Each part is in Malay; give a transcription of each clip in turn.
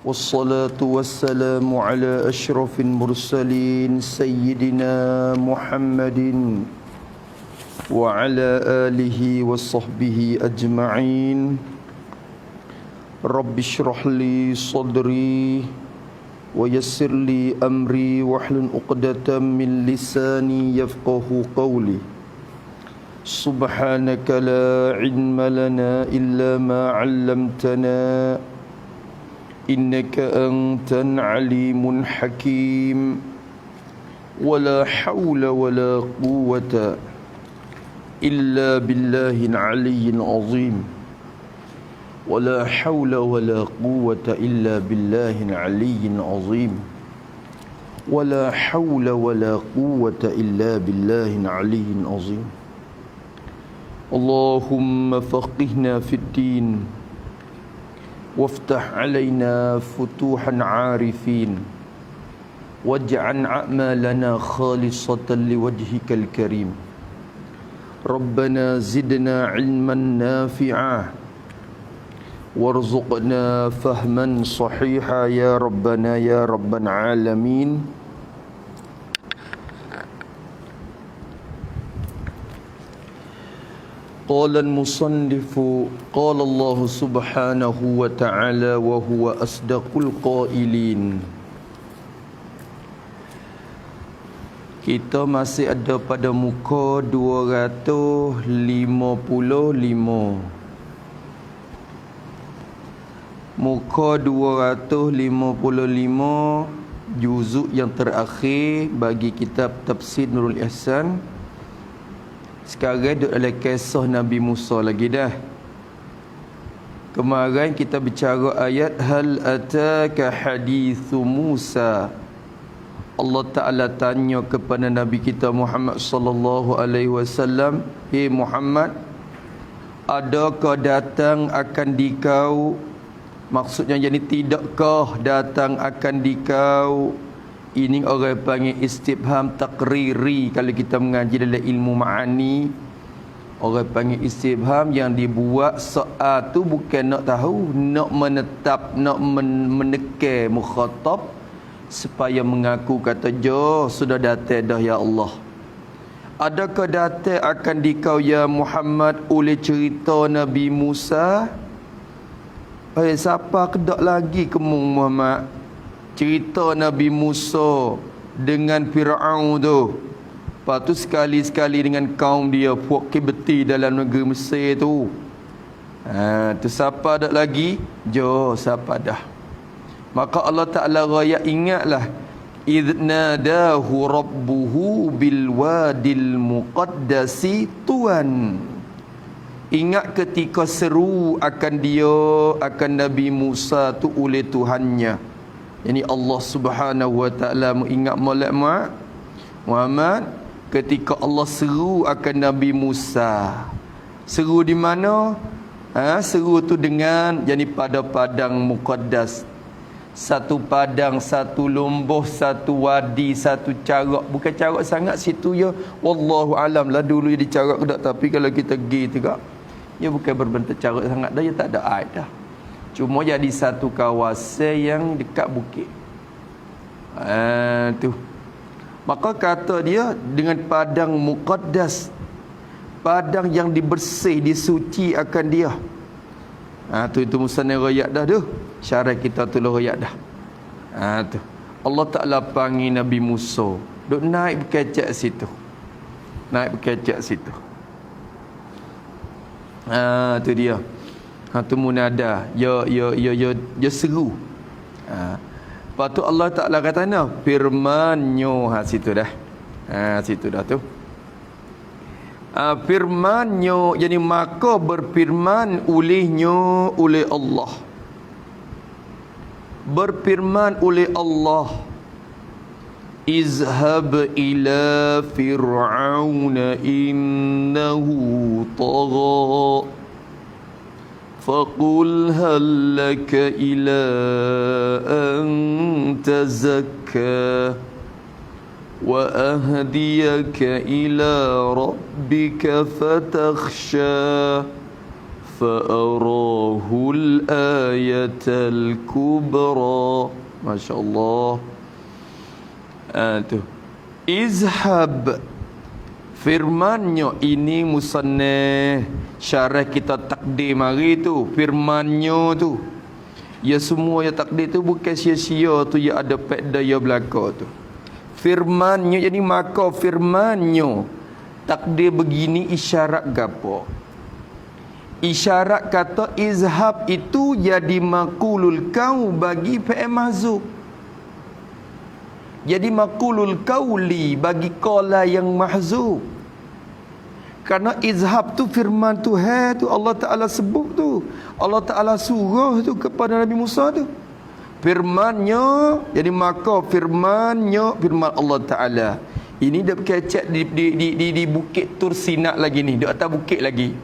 والصلاة والسلام على أشرف المرسلين سيدنا محمد وعلى آله وصحبه أجمعين. رب اشرح لي صدري ويسر لي أمري واحلل عقدة من لساني يفقه قولي. سبحانك لا علم لنا إلا ما علمتنا إنك أنت العليم الحكيم. ولا حول ولا قوة إلا بالله العلي العظيم. ولا حول ولا قوة إلا بالله العلي العظيم. ولا حول ولا قوة إلا بالله العلي العظيم. اللهم فقهنا في الدين وافتح علينا فتوحا عارفين واجعل أعمالنا خالصة لوجهك الكريم. ربنا زدنا علما نافعا وارزقنا فهما صحيحا يا ربنا يا رب العالمين. قال المصنف قال الله سبحانه وتعالى وهو أصدق القائلين. Kita masih ada pada muka 255. Muka 255, juzuk yang terakhir bagi kitab Tafsir Nurul Ihsan. Sekarang duduk dalam kisah Nabi Musa lagi dah. Kemarin kita bicara ayat hal ataka hadithu Musa. Allah Ta'ala tanya kepada Nabi kita Muhammad sallallahu alaihi wasallam, "Hei Muhammad, adakah datang akan dikau?" Maksudnya jadi tidakkah datang akan dikau? Ini orang panggil istifham takriri. Kalau kita mengaji dalam ilmu ma'ani, orang panggil istifham yang dibuat soal tu bukan nak tahu, nak menetap, nak menekar mukhatab supaya mengaku kata jo sudah datang dah ya Allah. Adakah datang akan dikau ya Muhammad oleh cerita Nabi Musa? Siapa kedak lagi kemung Muhammad? Cerita Nabi Musa dengan Fir'aun tu. Lepas tu sekali-sekali dengan kaum dia, puak kibeti dalam negeri Mesir tu. Tu siapa dak lagi? Jo, siapa dah. Maka Allah Ta'ala raya ingatlah. إِذْ نَادَاهُ رَبُّهُ بِالْوَادِ الْمُقَدَّسِ طُوًا. Ingat ketika seru akan dia, akan Nabi Musa tu oleh Tuhannya. Yani Allah Subhanahu wa Ta'ala mengingat molek Muhammad ketika Allah seru akan Nabi Musa. Seru di mana? Seru tu dengan yani pada padang muqaddas. Satu padang, satu lomboh, satu wadi, satu carak. Bukan carak sangat situ ya. Wallahu alam lah dulu jadi carak ke tak, tapi kalau kita pergi tegak, ya bukan berbentuk carak sangat dah, ya tak ada air dah. Cuma jadi satu kawasan yang dekat bukit. Tu. Maka kata dia dengan padang muqaddas, padang yang dibersih, disuci akan dia. Itu musannaf riwayat dah tu. Syarah kita tulis riwayat dah. Tu. Allah Ta'ala panggil Nabi Musa, duk naik berkecak situ. Naik berkecak situ. Tu dia. Tu munada ya seru. Lepas tu Allah Ta'ala kata nah firman-Nyo situ dah. Situ dah tu. Firman-Nyo jadi maka berfirman olehnya oleh Allah. Berfirman oleh Allah, izhab ila fir'auna innahu tagha فقل هل لك إلى أن تزكى وأهديك إلى ربك فتخشى فأراه ayatal kubra. Masya-Allah. Tu. Izhab. Firmannya ini musannah syarah kita takdir mari tu. Firmannya tu. Ya semua ya takdir tu bukan sia-sia tu, ya ada faedah ya belaka tu. Firmannya jadi maka firmannya takdir begini isyarat gapo? Isyarat kata izhab itu jadi maqulul kau bagi fi'il mahzuf. Jadi maqulul qauli bagi qala yang mahzuf. Kerana izhab tu firman Tuhan tu, Allah Ta'ala sebut tu, Allah Ta'ala suruh tu kepada Nabi Musa tu. Firmannya, jadi maka firmannya, firman Allah Ta'ala. Ini dia berkecek di bukit Tur Sina lagi ni, di atas bukit lagi.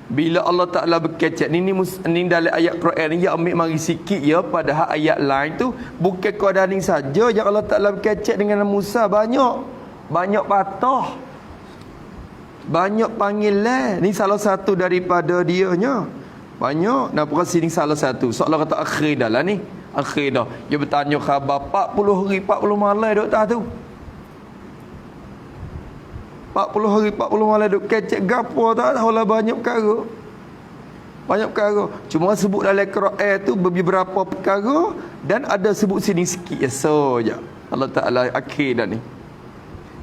Bila Allah Ta'ala berkecek ni dalam ayat Quran ni, ya ambil mari sikit ya, padahal ayat lain tu bukan keadaan ni saja yang Allah Ta'ala berkecek dengan Musa, banyak patah, banyak panggilan. Ni salah satu daripada dianya. Banyak. Nampak sini salah satu. Soalan kata akhir dah lah ni. Akhir dah. Dia bertanya khabar 40 hari 40 malam duk tak tu. 40 hari 40 malam duk kecek gapo tak tahu lah, banyak perkara. Banyak perkara. Cuma sebut dalam Quran tu beberapa perkara dan ada sebut sini sikit saja. Allah Ta'ala akhir dah ni.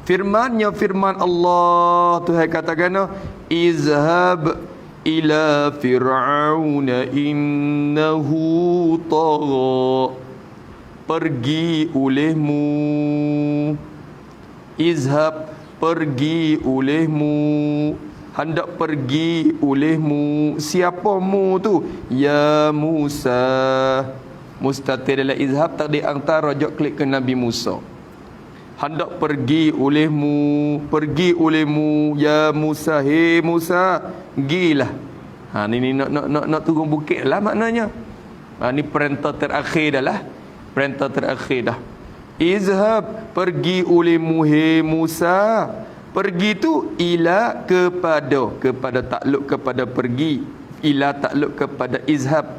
Firmannya firman Allah Tuhan katakan izhab ila fir'auna innahu tagha. Pergi olehmu, izhab pergi olehmu, hendak pergi olehmu. Siapa mu tu? Ya Musa. Mustatir dalam izhab tak diantara rojak klik ke Nabi Musa. Hendak pergi olehmu ya Musa. Hei Musa, gilah. Ni nak turun bukit lah maknanya. Ni perintah terakhir dah lah. Perintah terakhir dah. Izhab, pergi olehmu hei Musa. Pergi tu ila kepada takluk kepada pergi. Ila takluk kepada izhab.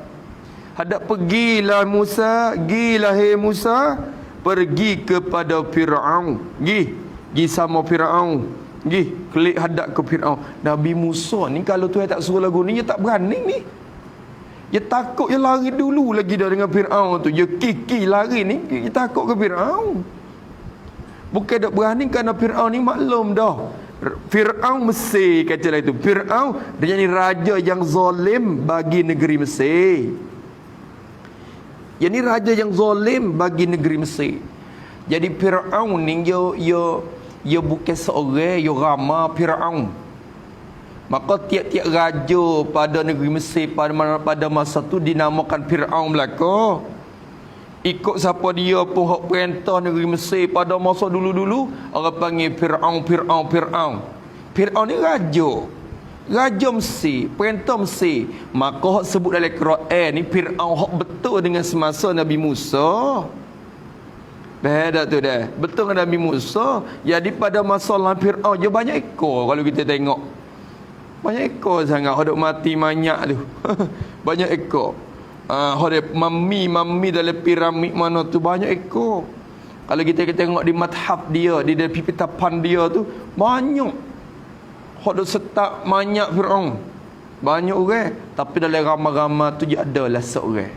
Hendak pergilah Musa, gilah hei Musa. Pergi kepada Fir'aun. Gi sama Fir'aun. Klik hadap ke Fir'aun. Nabi Musa ni kalau Tuhan tak suruh lagu ni, dia tak berani ni. Dia takut, dia lari dulu lagi dah dengan Fir'aun tu. Dia kiki lari ni, dia takut ke Fir'aun. Bukan tak berani kerana Fir'aun ni maklum dah. Fir'aun Mesir kata lah itu. Fir'aun dia jadi raja yang zalim bagi negeri Mesir. Yang ni raja yang zalim bagi negeri Mesir. Jadi Fir'aun ni dia bukan seorang, dia ramah Fir'aun. Maka tiap-tiap raja pada negeri Mesir pada masa tu dinamakan Fir'aun belaka. Ikut siapa dia pun hak perintah negeri Mesir pada masa dulu-dulu, orang panggil Fir'aun. Fir'aun ni Raja Mesir, perintah Mesir. Maka hak sebut dalam Quran ni Fir'aun hak betul dengan semasa Nabi Musa. Dah tu dah. Betul dengan Nabi Musa. Jadi pada masa Fir'aun je banyak ekor kalau kita tengok. Banyak ekor sangat. Hak mati banyak tu. Banyak ekor. Hak mami dalam piramid mana tu banyak ekor. Kalau kita tengok di madhab dia, di pipitapan dia tu banyak. Hak duk setak banyak Fir'aun. Banyak orang. Tapi dalam ramai-ramai tu dia adalah seorang.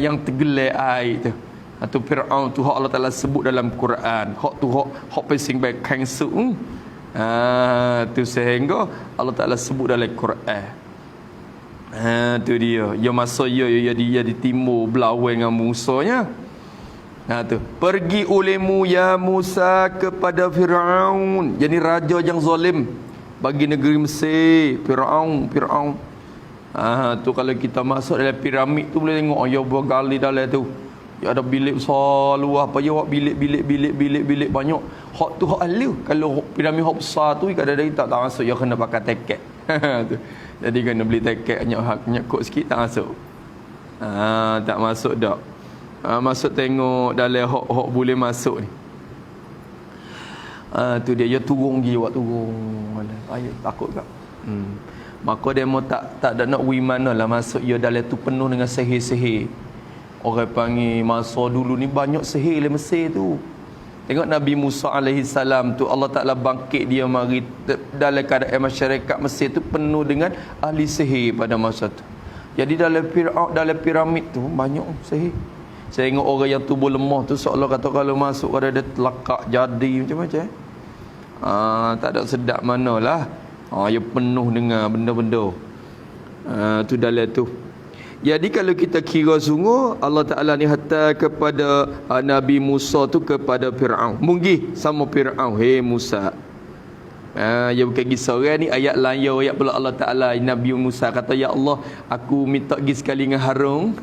Yang tergelak air tu. Atau Fir'aun tu hak Allah Ta'ala sebut dalam Quran. Hak tu hak pesing baik khangsuk. Tu sehingga Allah Ta'ala sebut dalam Quran. Tu dia. Ya masa dia di timur berlawan dengan Musanya. Tu. Pergi olehmu ya Musa kepada Fir'aun. Jadi raja yang zalim bagi negeri Mesir. Fir'aun. Tu kalau kita masuk dalam piramid tu boleh tengok ya bergali dalam tu. Ya ada bilik besar luar apa ya bilik banyak. Hak tu hak ahli. Kalau piramid hak besar tu kadang-kadang tak masuk, ya kena pakai tiket. Tu. Jadi kena beli tiket banyak kod sikit tak masuk. Tak masuk dak. Masuk tengok dalam hok boleh masuk ni. Tu dia turun pergi awak turun. Ayat takut tak? Maka demo tak ada nak wi mana lah masuk ia dalam tu penuh dengan sihir-sihir. Orang panggil masa dulu ni banyak sihir di Mesir tu. Tengok Nabi Musa alaihi salam tu, Allah Taala bangkit dia mari dalam keadaan masyarakat Mesir tu penuh dengan ahli sihir pada masa tu. Jadi dalam piramid tu banyak sihir. Saya tengok orang yang tubuh lemah tu seolah kata kalau masuk ada dia telakak jadi macam-macam. Tak ada sedap manalah. Ia penuh dengan benda-benda tu dalam tu. Jadi kalau kita kira sungguh, Allah Ta'ala ni hantar kepada Nabi Musa tu kepada Fir'aun. Mungkin sama Fir'aun, hey Musa. Ya bukan pergi seorang ni, ayat lain ayat pula Allah Ta'ala. Nabi Musa kata, ya Allah, aku minta pergi sekali dengan Harun.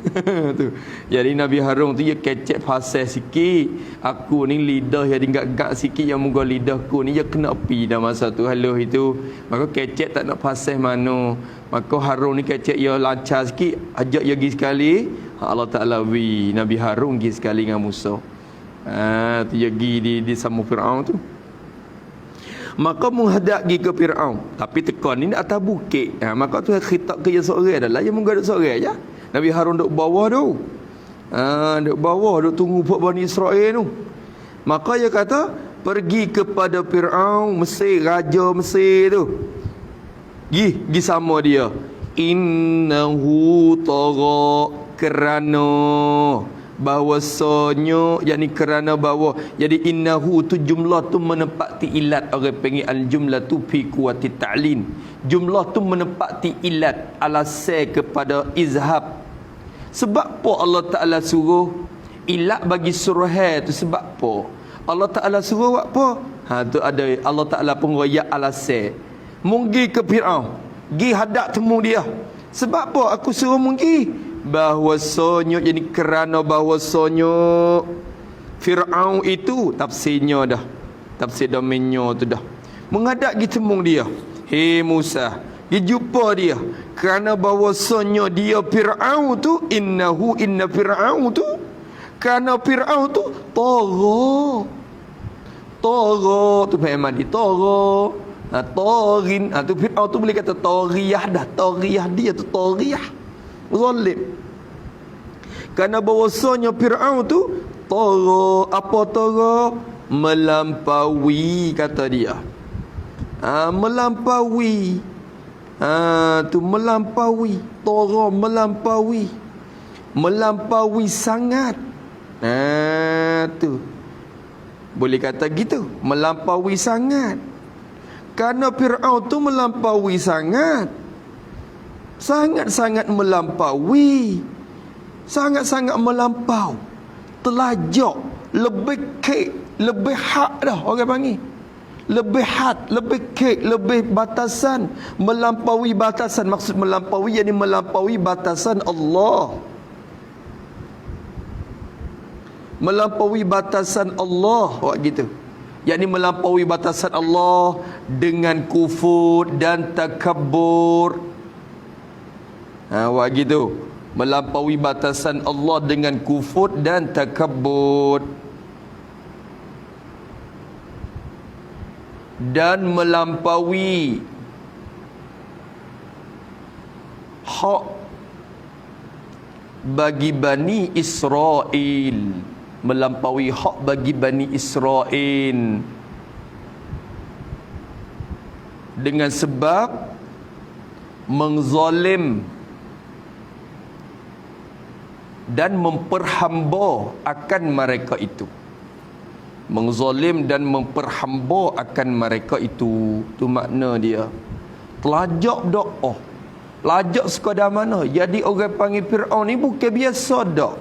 Tu. Jadi Nabi Harun tu dia kecek fasih sikit. Aku ni lidah yang tinggal-gak sikit, yang moga lidahku ni dia kena api dah masa tu halus itu. Maka kecek tak nak fasih mana. Maka Harun ni kecek dia lancar sikit, ajak dia pergi sekali. Allah Ta'ala Nabi Harun pergi sekali dengan Musa. Tu dia pergi di sama Fir'aun tu. Maka menghadap pergi ke Fir'aun. Tapi tekan ni atas bukit. Maka tu khitab ke dia seorang adalah. Dia mengadap seorang je. Nabi Harun duduk bawah tu. Duduk bawah, duduk tunggu buat Bani Israel tu. Maka dia kata, pergi kepada Fir'aun Mesir, Raja Mesir tu. Pergi sama dia. Innahu tagha, kerana bahwasanya, yakni kerana bahawa, jadi innahu tu jumlah tu menepati ilat. Orang panggil al-jumlah tu fi kuwati ta'lin. Jumlah tu menepati ilat alasai kepada izhab. Sebab apa Allah Ta'ala suruh ilat bagi suruh tu? Sebab apa Allah Ta'ala suruh buat apa? Tu ada Allah Ta'ala pun royak alasai. Munggi ke Fir'aun, gi hadap temu dia. Sebab apa aku suruh munggi? Bahwasanya, jadi kerana bahwasanya Fir'aun itu tafsirnya dah, tafsir domainnya tu dah, menghadap pergi temu dia. Hei Musa, pergi jumpa dia. Kerana bahwasanya dia Fir'aun tu, inna Fir'aun tu, kerana Fir'aun tu Tagha tu faham di Tagha. Taghin tu Fir'aun tu boleh kata Taghiyah dah. Taghiyah dia tu Taghiyah zalim. Kerana bahawasanya Fir'aun tu Tagha. Apa Tagha? Melampaui, kata dia. Melampaui. Tu melampaui. Tagha melampaui. Melampaui sangat. Tu boleh kata gitu, melampaui sangat. Kerana Fir'aun tu melampaui sangat. Sangat-sangat melampaui. Sangat-sangat melampau. Telajak. Lebih kek. Lebih hak dah orang panggil. Lebih had, lebih kek, lebih batasan. Melampaui batasan. Maksud melampaui, yakni melampaui batasan Allah. Melampaui batasan Allah. Buat gitu. Yakni melampaui batasan Allah dengan kufur dan takabbur. Buat gitu. Melampaui batasan Allah dengan kufur dan takabbur. Dan melampaui hak bagi Bani Israel. Melampaui hak bagi Bani Israel dengan sebab mengzalim dan memperhamba akan mereka itu. Mengzalim dan memperhamba akan mereka itu. Tu makna dia. Telajak doa. Telajak sekadar mana? Jadi orang panggil Fir'aun ni bukan biasa dak.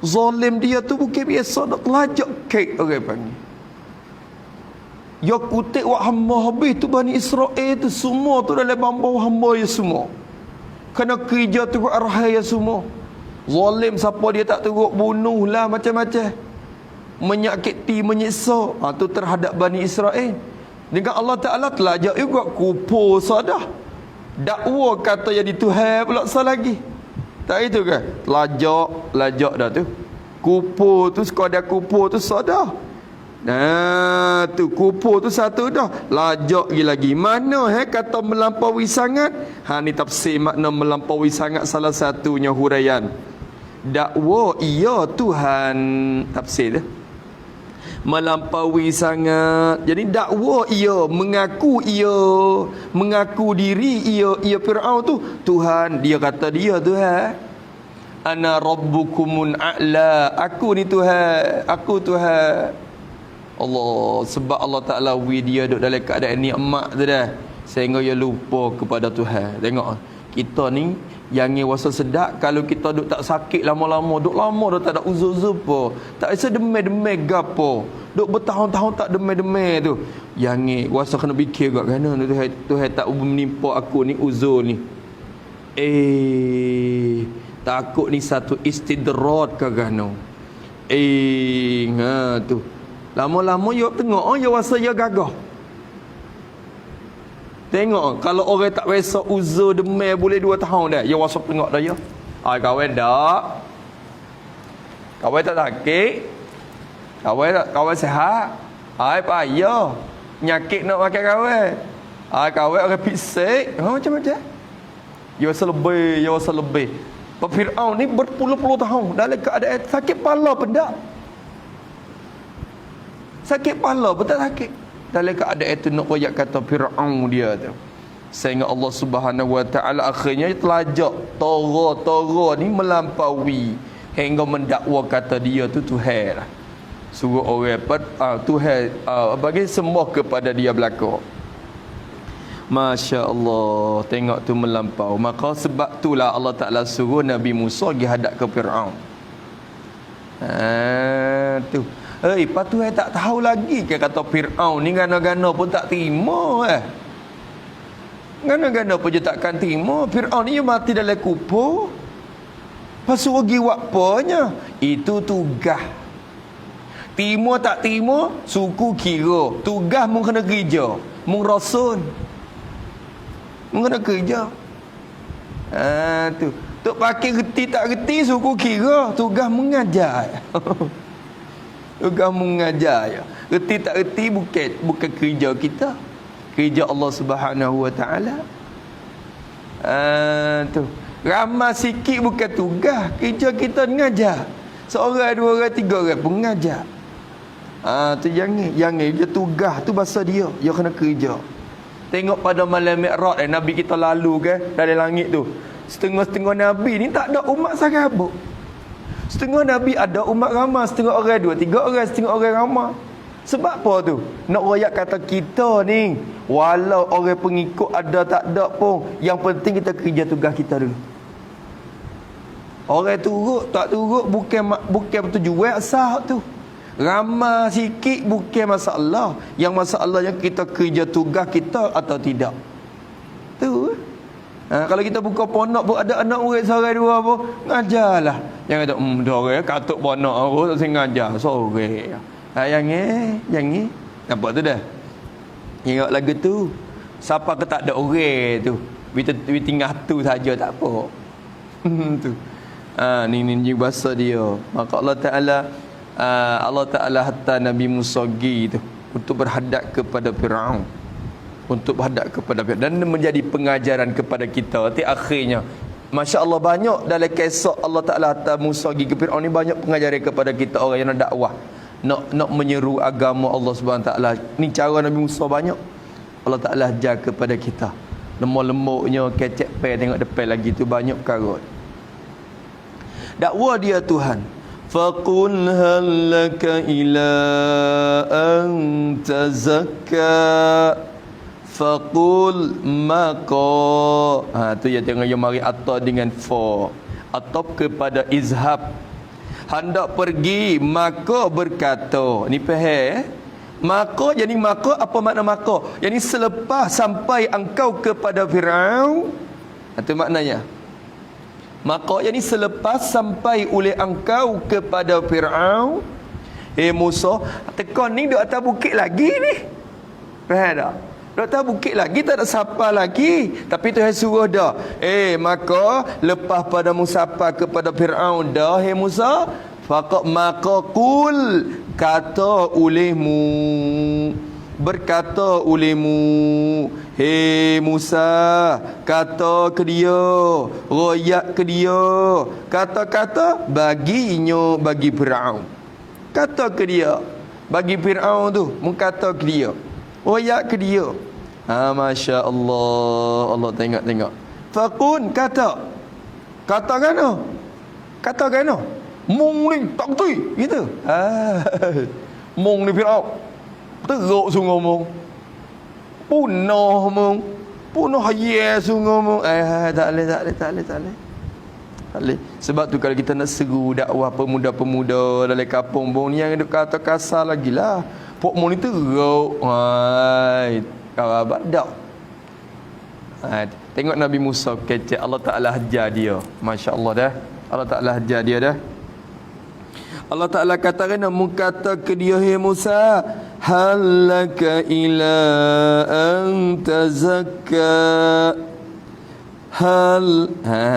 Zalim dia tu bukan biasa dak. Telajak kek orang panggil. Ya kutik wak hamba habis tu Bani Israel tu semua tu dalam bambau hamba ya semua. Kena kerja teruk arah ya semua. Zalim siapa dia tak teruk bunuh lah macam-macam. Menyakiti, menyiksa. Tu terhadap Bani Israel. Dengan Allah Ta'ala telajak juga kupur sadah. Dakwa kata jadi Tuhan pula sah lagi. Tak itu kan? Telajak dah tu. Kupur tu sekadar kupur tu sadah. Nah, tu kupur tu satu dah. Lajak lagi. Mana kata melampaui sangat? Ni tafsir makna melampaui sangat salah satunya huraian. Dakwa iya Tuhan, tafsir dia. Melampaui sangat. Jadi dakwa ia, mengaku diri ia Firaun tu Tuhan. Dia kata dia Tuhan. Ana rabbukumun a'la. Aku ni Tuhan, aku Tuhan. Allah, sebab Allah Ta'ala dia duduk dalam keadaan nikmat tu dah, sehingga dia lupa kepada Tuhan. Tengok kita ni yang wasa sedap kalau kita duduk tak sakit lama-lama, duduk lama dah tak ada uzur-uzur apa, tak rasa demai-demai gapo, duduk bertahun-tahun tak demai-demai tu, yang wasa kena fikir kat kana Tuhan tak menimpa aku ni uzur ni. Takut ni satu istidrat ke kana. Tu lama-lama dia tengok, dia rasa dia gagah. Tengok, kalau orang tak rasa uzur demai boleh 2 tahun dah, dia rasa tengok dah ya. Kawan tak? Kawan tak sakit? Kawan sihat? Payah. Nyakit nak makan kawan. Kawan orang pisik. Macam mana? Dia rasa lebih. Pak Firaun ni berpuluh-puluh tahun dalam keadaan sakit kepala pun tak. Sakit kepala pun tak sakit. Dalam keadaan itu nak royak kata Firaun dia tu. Sehingga Allah Subhanahu Wa Taala akhirnya telajak Tora ni melampaui hingga mendakwa kata dia tu Tuhan lah. Suruh orang Tuhan bagi sembah kepada dia belaka. Masya Allah, tengok tu melampau. Maka sebab itulah Allah Ta'ala suruh Nabi Musa pergi hadap ke Firaun. Tu. Lepas tu tak tahu lagi ke kata Firaun ni gana-gana pun tak terima. Gana-gana pun je takkan terima. Firaun ni mati dalam kubur. Lepas tu pergi buat apanya? Itu tugas. Terima tak terima, suku kira. Tugas mung kena kerja. Mung rasul. Mung kena kerja. Tu. Tok pakai reti tak reti, suku kira. Tugas mengajar. Tugas mengajar ya. Reti tak reti bukan kerja kita. Kerja Allah Subhanahu Wa Taala. Tu. Ramai sikit bukan tugas. Kerja kita mengajar. Seorang, 2 orang, 3 orang pun mengajar. Tu jangan dia tugas tu bahasa dia. Dia kena kerja. Tengok pada malam Mi'raj Nabi kita lalu kan dari langit tu. Setengah-setengah Nabi ni tak ada umat sahabat. Setengah Nabi ada umat ramai, setengah orang 2, 3 orang, setengah orang ramai. Sebab apa tu? Nak royak kata kita ni, walau orang pengikut ada tak ada pun, yang penting kita kerja tugas kita dulu. Orang turut tak turut bukan tujuan sah tu. Ramai sikit bukan masalah. Yang masalahnya kita kerja tugas kita atau tidak. Tu. Kalau kita buka ponok pun ada anak murid seorang 2 apa, ngajarlah. Jangan kata dah orang katuk ponok aku tak sing ngajar seorang. Yang nampak tu dah. Ingat lagu tu. Siapa ke tak ada orang tu. We tinggal tu saja tak apa. Tu. Ni bahasa dia. Maka Allah Ta'ala hatta Nabi Musa tu untuk berhadap kepada Firaun, dan menjadi pengajaran kepada kita. Akhirnya Masya Allah banyak dalam kisah Allah Ta'ala hatta Musa ke Firaun ni banyak pengajaran kepada kita orang yang nak dakwah, nak menyeru agama Allah Subhanahu Ta'ala. Ni cara Nabi Musa banyak Allah Ta'ala ajar kepada kita. Lemah-lemuknya kecek pe tengok depan lagi tu banyak perkara. Dakwah dia Tuhan. Faqul hal laka ila an tazakka faqul maqa. Tu ya tengok yang mari atau dengan fa atau kepada izhab, hendak pergi, maka berkata. Ni faham maka jadi maka apa makna maka? Yani selepas sampai engkau kepada Firaun. Itu maknanya. Maka yani selepas sampai oleh engkau kepada Firaun, Musa, tekan ni duk atas bukit lagi ni. Faham tak? Duk atas bukit lagi, tak ada siapa lagi. Tapi Tuhan suruh dah. Maka lepas pada musafar kepada Firaun dah, Musa, faqat maka qul, kata olehmu, berkata olehmu, hei Musa, kata ke dia, royak ke dia, kata-kata baginya, bagi Fir'aun. Kata ke dia, bagi Fir'aun tu, mengkata ke dia, royak ke dia. Masya Allah, Allah tengok. Faqun, kata kan? Kata kan? Mung ni tak betul gitu. Mung ni Fir'aun teruk sungguh mung. Punah ya sungguh mung. Tak boleh. Sebab tu kalau kita nak seru dakwah pemuda-pemuda dalam kampung bong ni yang duk kata kasar lagi lah. Pok mung ni teruk. Kau badak. Tengok Nabi Musa kecek, Allah Ta'ala hajar dia. Masya Allah dah. Allah Ta'ala hajar dia dah. Allah Ta'ala katakan, mengkata ke dia, hei Musa, halaka ila an tazakka.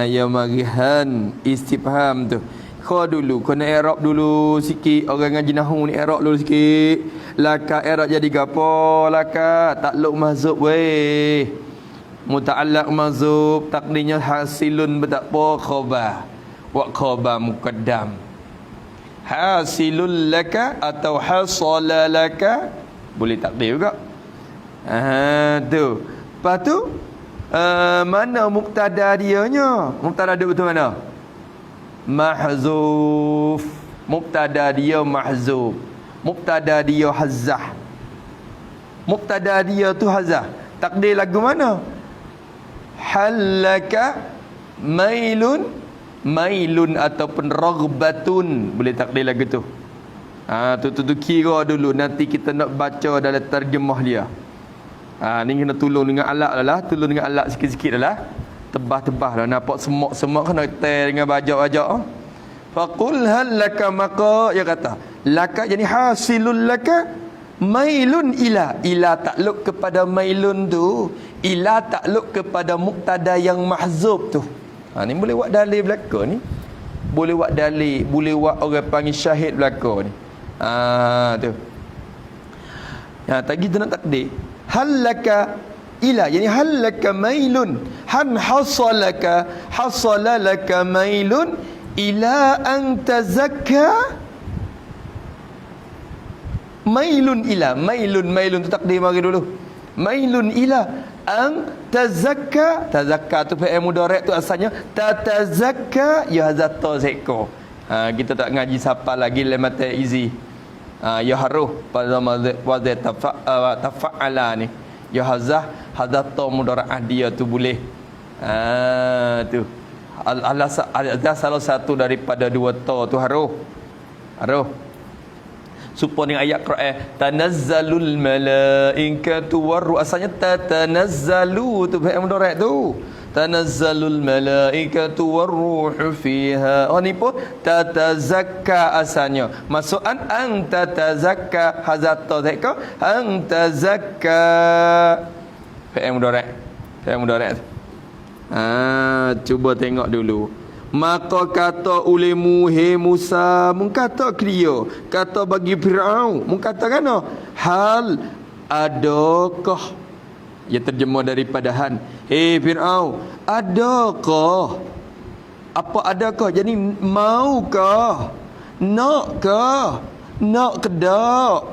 Ya marihan istifham tu. Kau dulu, kau nak i'rab dulu sikit. Orang ngaji nahwu ni i'rab dulu sikit. Laka i'rab jadi gapo? Laka takluk mahzub weh. Muta'allaq mahzub, takdirnya hasilun bertakpa khabar. Wa khabar muqaddam. Hasilul laka atau hasala laka, boleh takdir juga. Tu. Lepas tu mana mubtada dianya? Mubtada dia betul mana? Mahzuf. Mubtada dia mahzuf. Mubtada dia hazah. Mubtada dia tu hazah. Takdir lagu mana? Halaka mailun ataupun raghbatun, boleh takdir lagu tu. Tu kira dulu, nanti kita nak baca dalam terjemah dia. Ni kena tolong dengan alat lah, tolong dengan alat sikit-sikit lah. Tebah-tebah lah, nampak semak kena tel dengan bajak-bajak. Faqul hal laka maqa, dia kata laka jadi hasilul laka mailun ila takluk kepada mailun tu, ila takluk kepada muktada yang mahzub tu. Ni boleh buat dalil belaka ni. Boleh buat dalil, boleh buat orang panggil syahid belaka ni. Tu. Tak kita nak takdir. Halaka ila, yani halaka mailun, hasala laka mailun ila an tazakka. Mailun tu takdir mari dulu. Mailun ila an tazakka. Tazakka tu fi'il mudhari' tu asalnya tatazakka yahzata zikra. Kita tak ngaji siapa lagi lemata izi. Ya haruf pada wazn tafa'ala ni. Ya hazah hadata mudhara'ah dia tu boleh. Tu. Ada salah satu daripada dua ta tu haruf. Supaya dengan ayat Quran tanazzalul malaikatu waruh, asalnya tatanazzalu tu fi'il mudhari' tu. Tanazzalul malaikatu waruhu fiha. Ni pun tatazakka asalnya. Maksudkan an tatazakka hazata zakka an tazakka fi'il mudhari'. Cuba tengok dulu. Maka kata ulemu, hei Musa, mengkata ke dia, kata bagi Fir'aun, mengkata kan hal adakah, ia terjemah daripada han, hei Fir'aun, adakah, apa adakah, jadi maukah, nakkah, nak ke tak.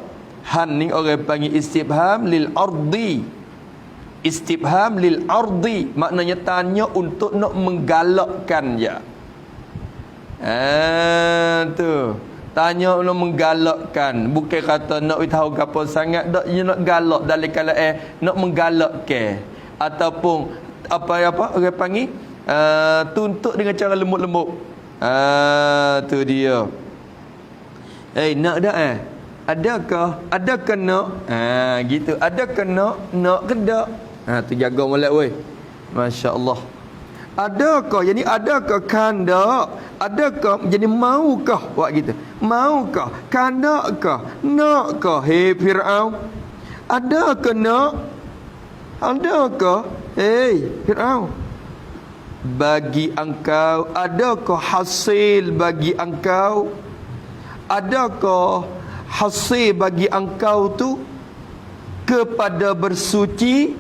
Han ni orang panggil istifham lil ardi. Istifham lil ardi, maknanya tanya untuk nak menggalakkan je. Tu. Tanya nak menggalakkan, bukan kata nak tahu gapo sangat, dak je nak galak dalam kalaan nak menggalakkan ataupun apa orang panggil tuntut dengan cara lembut-lembut. Tu dia. Nak dak adakah nak? Gitu. Adakah nak ke tak? Tu jaga molek weh. Masya-Allah. Adakah, yani adakah kandak? Adakah, jadi maukah? Buat gitu. Maukah? Kandakkah? Nakkah? Hei Fir'aun. Adakah nak? Adakah? Hei Fir'aun. Bagi engkau, adakah hasil bagi engkau? Adakah hasil bagi engkau tu kepada bersuci,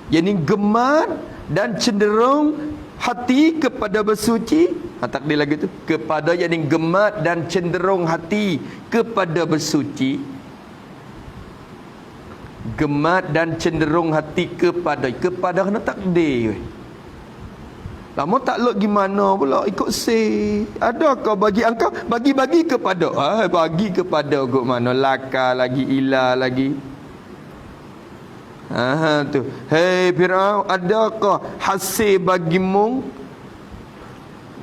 yakni gemar dan cenderung hati kepada bersuci. Takdir lagi tu, kepada yakni gemar dan cenderung hati kepada bersuci. Gemar dan cenderung hati kepada kena takdir. Lama takluk gimana pula ikut say. Adakah bagi engkau bagi-bagi kepada bagi kepada kok mana laka lagi ilah lagi. Tu. Hei Firaun, adakah hasil bagimu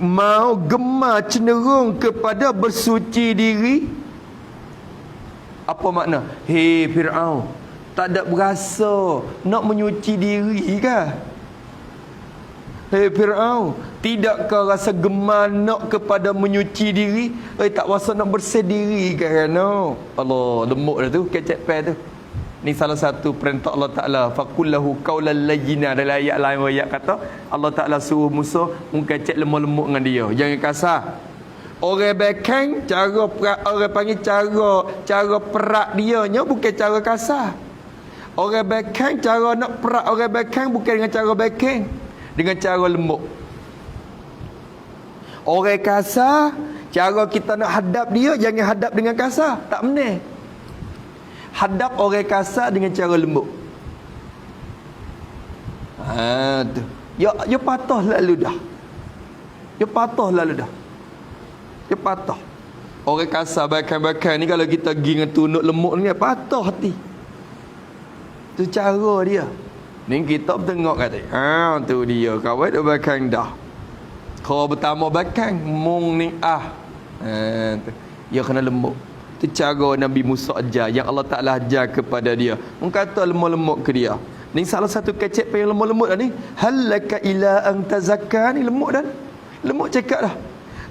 mau gemar cenderung kepada bersuci diri? Apa makna? Hei Firaun, tak ada berasa nak menyuci diri ke? Hei Firaun, tidakkah rasa gemar nak kepada menyuci diri? Tak rasa nak bersih diri ke? No. Allah, lemuk dah tu, kecek pe tu. Ni salah satu perintah Allah Ta'ala. Fakullahu qawlan layyina. Dalam ayat lain ayat kata Allah Ta'ala suruh Musa mengkecek lemuk-lemuk dengan dia, jangan kasar. Orang bekang cara orang panggil cara perak dia nya bukan cara kasar. Orang bekang cara nak perak orang bekang bukan dengan cara bekang, dengan cara lembut. Orang kasar cara kita nak hadap dia jangan hadap dengan kasar, tak benar. Hadap orang kasar dengan cara lembut. Tu. Ya patah lalu dah. Ya patah lalu dah. Ya patah. Orang kasar bakal-bakal ni kalau kita pergi dengan tunduk lemuk ni patah hati. Tu cara dia. Ni kita tengok kata. Tu dia. Kawan dah bakal dah. Kau bertambah bakal mung ni tu. Ya kena lembut. Itu cara Nabi Musa ajar, yang Allah Ta'ala ajar kepada dia. Mengkata lemuk-lemuk ke dia. Ni salah satu kecek yang lemuk-lemuk dah ni. Halaka ila an tazakka, ni lemuk dah. Lemuk cakap dah.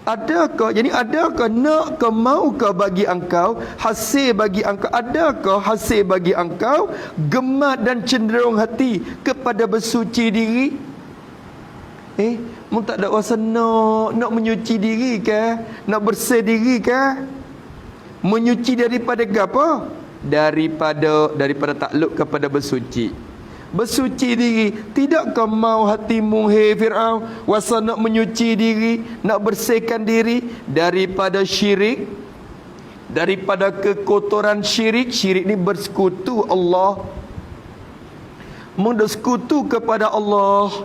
Adakah nak kau mau kau bagi engkau hasil bagi engkau, adakah hasil bagi engkau gemar dan cenderung hati kepada bersuci diri? Mu tak ada rasa nak menyuci diri ke? Nak bersih diri ke? Menyuci daripada apa? Daripada takluk kepada bersuci. Bersuci diri. Tidakkah mau hatimu, hei Firaun, wasa nak menyuci diri, nak bersihkan diri daripada syirik, daripada kekotoran syirik. Syirik ni bersekutu Allah. Mung dok sekutu kepada Allah.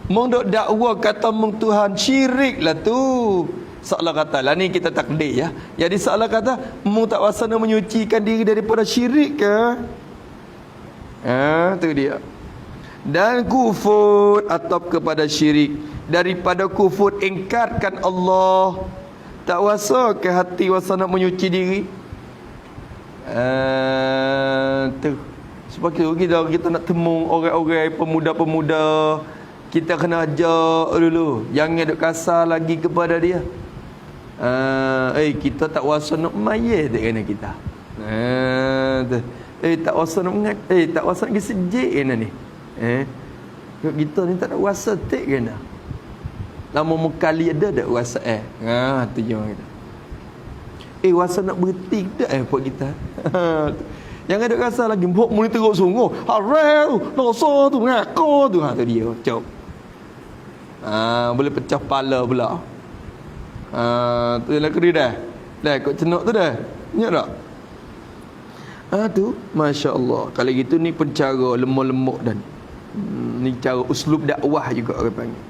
Mung dok dakwa kata mung Tuhan, syirik lah tu. Seolah kata lah ni kita takdir ya. Jadi seolah kata mu tak rasa nak menyucikan diri daripada syirik ke? Tu dia. Dan kufur atau kepada syirik, daripada kufur ingkarkan Allah. Tak rasa ke hati rasa nak menyuci diri? Tu. Sebab kita nak temu orang-orang pemuda-pemuda, kita kena ajak dulu, jangan duk kasar lagi kepada dia. Kita tak rasa nak mayat tak kena kita. Tak rasa nak mengat, tak rasa nak sejik kena ni. Kita ni tak ada rasa tak kena. Lama mukali ada tak rasa tu jangan kita. Rasa nak berhenti tak buat kita. Jangan ada rasa lagi mbok mu ni teruk sungguh. Harau, rasa tu mengaku tu. Tu dia, cop. Boleh pecah kepala pula. Tu yang keri dah. Dah kau cenok tu dah. Ingat tak? Tu Masya Allah. Kalau gitu ni pencara lemuk-lemuk dan ni cara uslub dakwah juga orang panggil.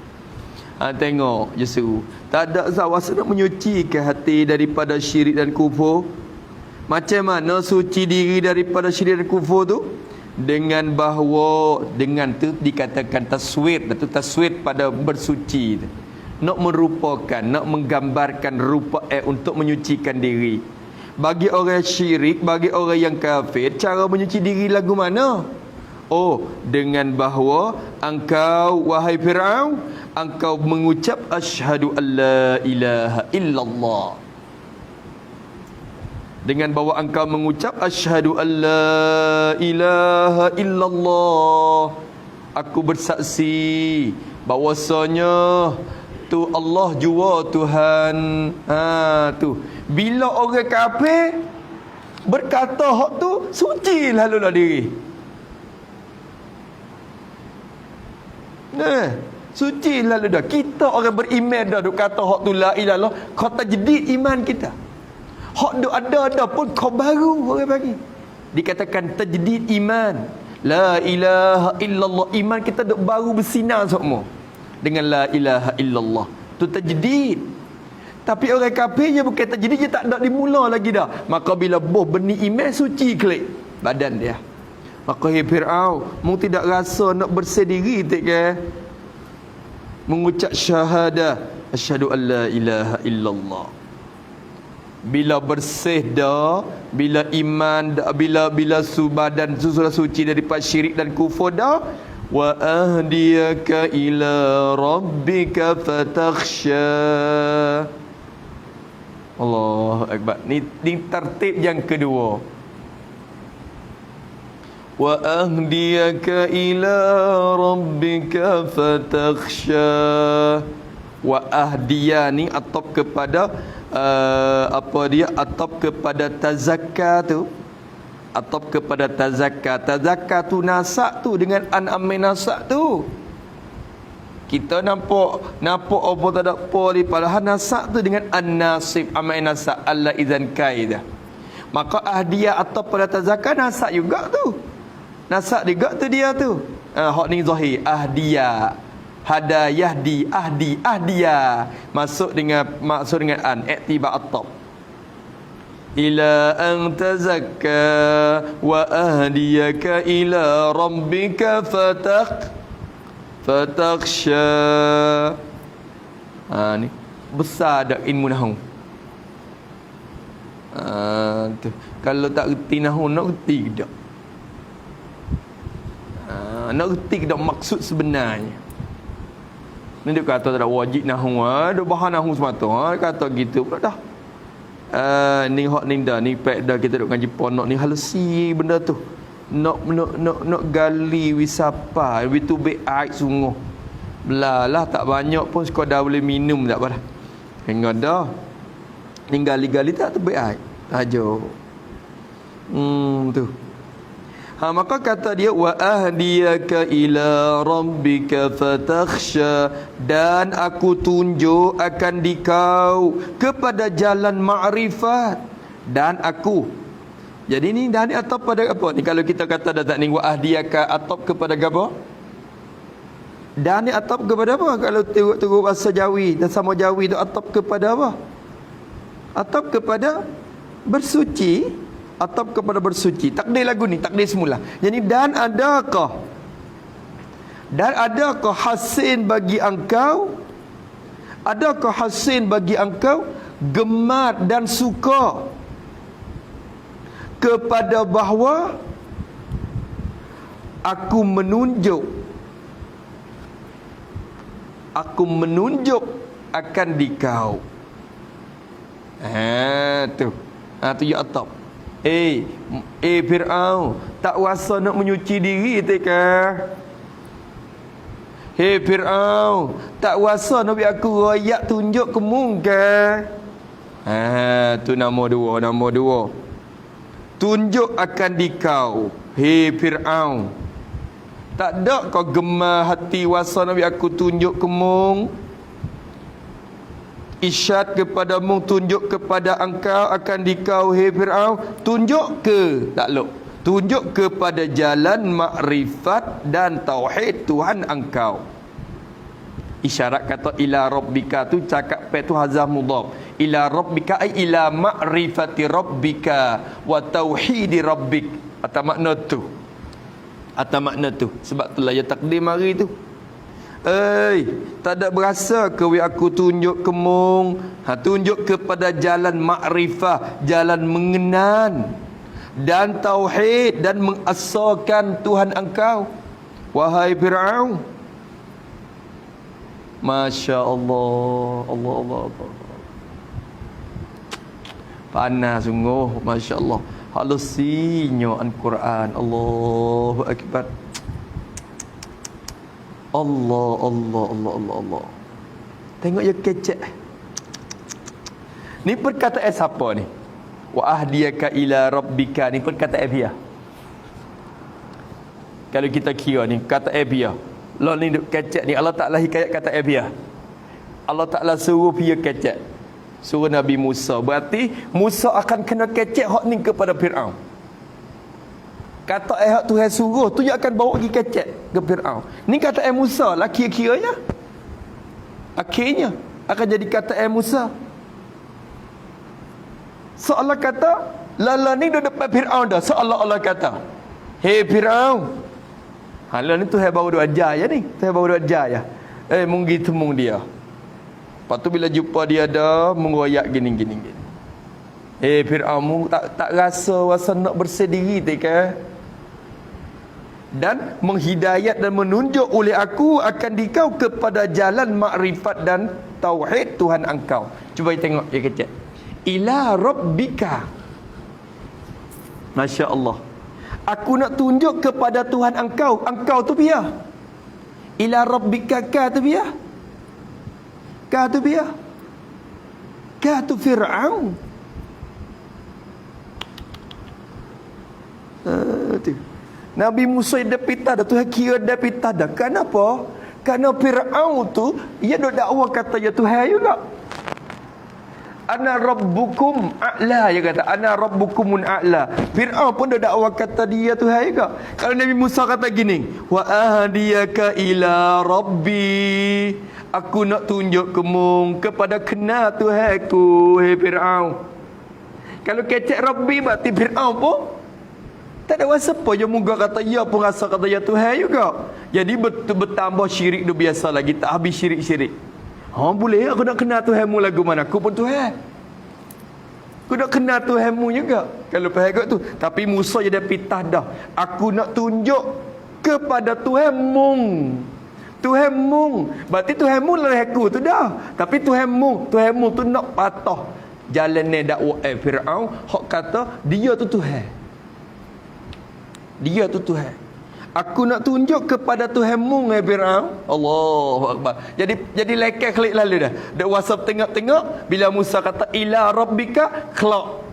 Tengok Yesus. Tak ada zawasa nak menyucikan hati daripada syirik dan kufur. Macam mana suci diri daripada syirik dan kufur tu? Dengan bahawa dengan tu dikatakan taswir. Itu taswir pada bersuci tu. Nak merupakan, nak menggambarkan rupa untuk menyucikan diri. Bagi orang syirik, bagi orang yang kafir, cara menyuci diri lagu mana? Dengan bahawa engkau, wahai Firaun, engkau mengucap asyhadu alla ilaha illallah. Dengan bahawa engkau mengucap asyhadu alla ilaha illallah, aku bersaksi bahawasanya tu Allah jua Tuhan. Tu bila orang kafir Berkata hak tu suci lalulah diri. Nah, suci lalu dah. Kita orang beriman dah duk kata hak tu la ilaha illallah, kau tajdid iman kita. Hak duk ada pun kau baru orang bagi. Dikatakan tajdid iman. La ilaha illallah, iman kita duk baru bersinar semua dengan la ilaha illallah. Tu tajdid. Tapi orang kafirnya bukan tajdid, dia tak ada dimula lagi dah. Maka bila boh benih iman suci klik badan dia. Maka Fir'aun mu tidak rasa nak bersih diri tak ke? Mengucap syahadah asyhadu an la ilaha illallah. Bila bersih dah, bila iman dah, bila badan sudah suci daripada syirik dan kufur dah, wa ahdiyaka ila rabbika fatakhsha. Allahu akbar. Ni tertib yang kedua. Wa ahdiyaka ila rabbika fatakhsha. Wa ahdiya ni atop kepada atop kepada tazakka tu. Atop kepada tazakka. Tazakka tu nasak tu dengan an-amin nasak tu. Kita nampak apa tak ada apa ni, padahal nasak tu dengan an-nasib amin nasak Allah idzan kaidah. Maka ahdiyah atop pada tazakka nasak juga tu. Nasak juga tu dia tu. Hak ni zahir. Ahdiyah. Hada yahdi ahdiyah. Masuk dengan an. Iktibar at-tab. Ila an tazakka wa ahdiyaka ila rabbika fatakhsha. Ni besar dak ilmu nahwu. Tu. Kalau tak reti nahwu nak reti ke tak? Nak reti ke tak maksud sebenarnya. Ni dia kata tak ada wajib nahwu, ada bahan nahwu semata. Kata gitu pula dah. Ni hak ni dah ni pek dah kita duk ngaji ponok ni halusi benda tu. Nak gali wisapa, itu baik air sungguh. Belalah tak banyak pun sekadar boleh minum tak apa dah. Hingga dah. Ni gali-gali tak tu baik air. Ajo. Tu. Maka kata dia wa ahdiyaka ila rabbika fatakhsha, dan aku tunjuk akan dikau kepada jalan ma'rifat, dan aku. Jadi ni dan atop pada apa ni, kalau kita kata dah tak ni wa ahdiyaka atop kepada apa? Dan ni atop kepada apa? Kalau tengok bahasa Jawi dan sama Jawi tu atop kepada apa? Atop kepada bersuci. Atop kepada bersuci. Takdir lagu ni, takdir semula. Jadi dan adakah hasin bagi engkau? Adakah hasin bagi engkau gemar dan suka kepada bahawa aku menunjuk akan dikau. Tu ya atop. Fir'aun, tak kuasa nak menyuci diri teka. Fir'aun, tak kuasa nak biar aku royak tunjuk ke muka. Tu nama dua. Tunjuk akan dikau. Fir'aun, tak ada kau gemar hati wasa nak biar aku tunjuk ke mung. Isyad kepadamu, tunjuk kepada engkau akan dikau Fir'aun. Tunjuk ke takluk, tunjuk kepada jalan makrifat dan tauhid Tuhan engkau. Isyarat kata ila rabbika tu cakap pe tu hazaf mudhaf. Ila rabbika ai ila ma'rifati rabbika wa tauhidi rabbik. Atau makna tu. Sebab itulah ya takdim hari tu. Tak ada berasa ke aku tunjuk ke mung. Tunjuk kepada jalan makrifah, jalan mengenan dan tauhid, dan mengesahkan Tuhan engkau wahai Fir'aun. Masya Allah. Allah. Panas sungguh, Masya Allah. Halusinya Al-Quran. Allahu Akbar. Allah. Tengok ya kecek. Ni perkataan siapa ni? Wa ahdiyaka ila rabbika. Ni pun kata Abiyah. Kalau kita kira ni kata Abiyah. Lah ni kecek ni Allah Taala hikayat kata Abiyah. Allah Taala suruh dia kecek. Suruh Nabi Musa. Berarti Musa akan kena kecek hak ni kepada Firaun. Kata hak Tuhan suruh tu dia akan bawa pergi kecek ke Firaun. Ni kata Musa lah kira-kiranya. Akhirnya akan jadi kata Musa. Seolah kata lala ni duduk depan Firaun dah. Seolah Allah kata, "Hei Firaun." Hala ni Tuhan baru duk ajar je ni. Tuhan baru duk ajar je. Munggi temung dia. Lepas tu bila jumpa dia dah mengoyak gini. Firaun mu tak rasa nak bersih diri tak ke? Dan menghidayat dan menunjuk oleh aku akan dikau kepada jalan makrifat dan tauhid Tuhan engkau. Cuba kita tengok dia kecek. Ila rabbika. Masya Allah. Aku nak tunjuk kepada Tuhan engkau. Engkau tu biar. Ila rabbika ka tu biar. Ka tu biar. Ka tu Fir'aun. Nabi Musa dia pitah dah. Tuhan kira dia pitah dah. Kenapa? Kerana Fir'aun tu dia duk dakwa kata ya Tuhan juga. Ana rabbukum a'la, dia kata ana rabbukumun a'la. Firaun pun dah dakwa kata dia Tuhan juga. Kalau Nabi Musa kata gini, wa ahdiyaka ila rabbi, aku nak tunjuk kamu kepada kenal Tuhanku, hei Firaun. Kalau kecek rabbi berarti Firaun pun tak ada rasa apa je muka kata ya pun rasa kata ya Tuhan juga. Jadi bertambah syirik tu biasa lagi, tak habis syirik-syirik. Boleh aku nak kenal Tuhanmu lagu mana? Aku pun Tuhan. Aku nak kenal Tuhanmu juga. Kalau faham tu. Tapi Musa je dah pitah dah. Aku nak tunjuk kepada Tuhanmu. Tuhanmu. Berarti Tuhanmu lah aku tu dah. Tapi Tuhanmu tu nak patah jalan ni dakwah Firaun hak kata dia tu Tuhan. Dia tu Tuhan. Aku nak tunjuk kepada Tuhanmu Firaun. Allahu Akbar. Jadi lekeh klik lalu dah. Dek WhatsApp tengok-tengok bila Musa kata ila rabbika kelak.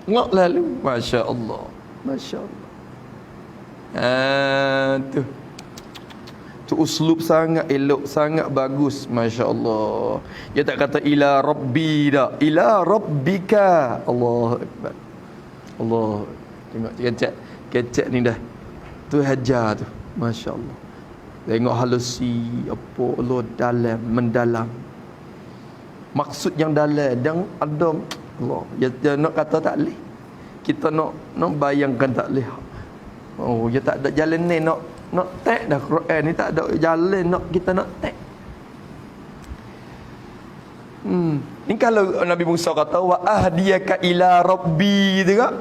Ngok lalu. Masya Allah. Masya Allah. Tu uslub sangat elok, sangat bagus. Masya Allah. Dia tak kata ila rabbi dah. Ila rabbika. Allahu Akbar. Allah. Tengok kecek ni dah. Tu hajar tu. Masya Allah. Tengok halusi apa Allah dalam, mendalam. Maksud yang dalam dan ada Allah. Dia nak kata tak boleh. Kita nak bayangkan tak boleh. Oh, dia tak ada jalan ni nak tag dah Quran ni, tak ada jalan nak kita nak tag. Ni kalau Nabi Musa kata wa ahdiyaka ila rabbi tu kan.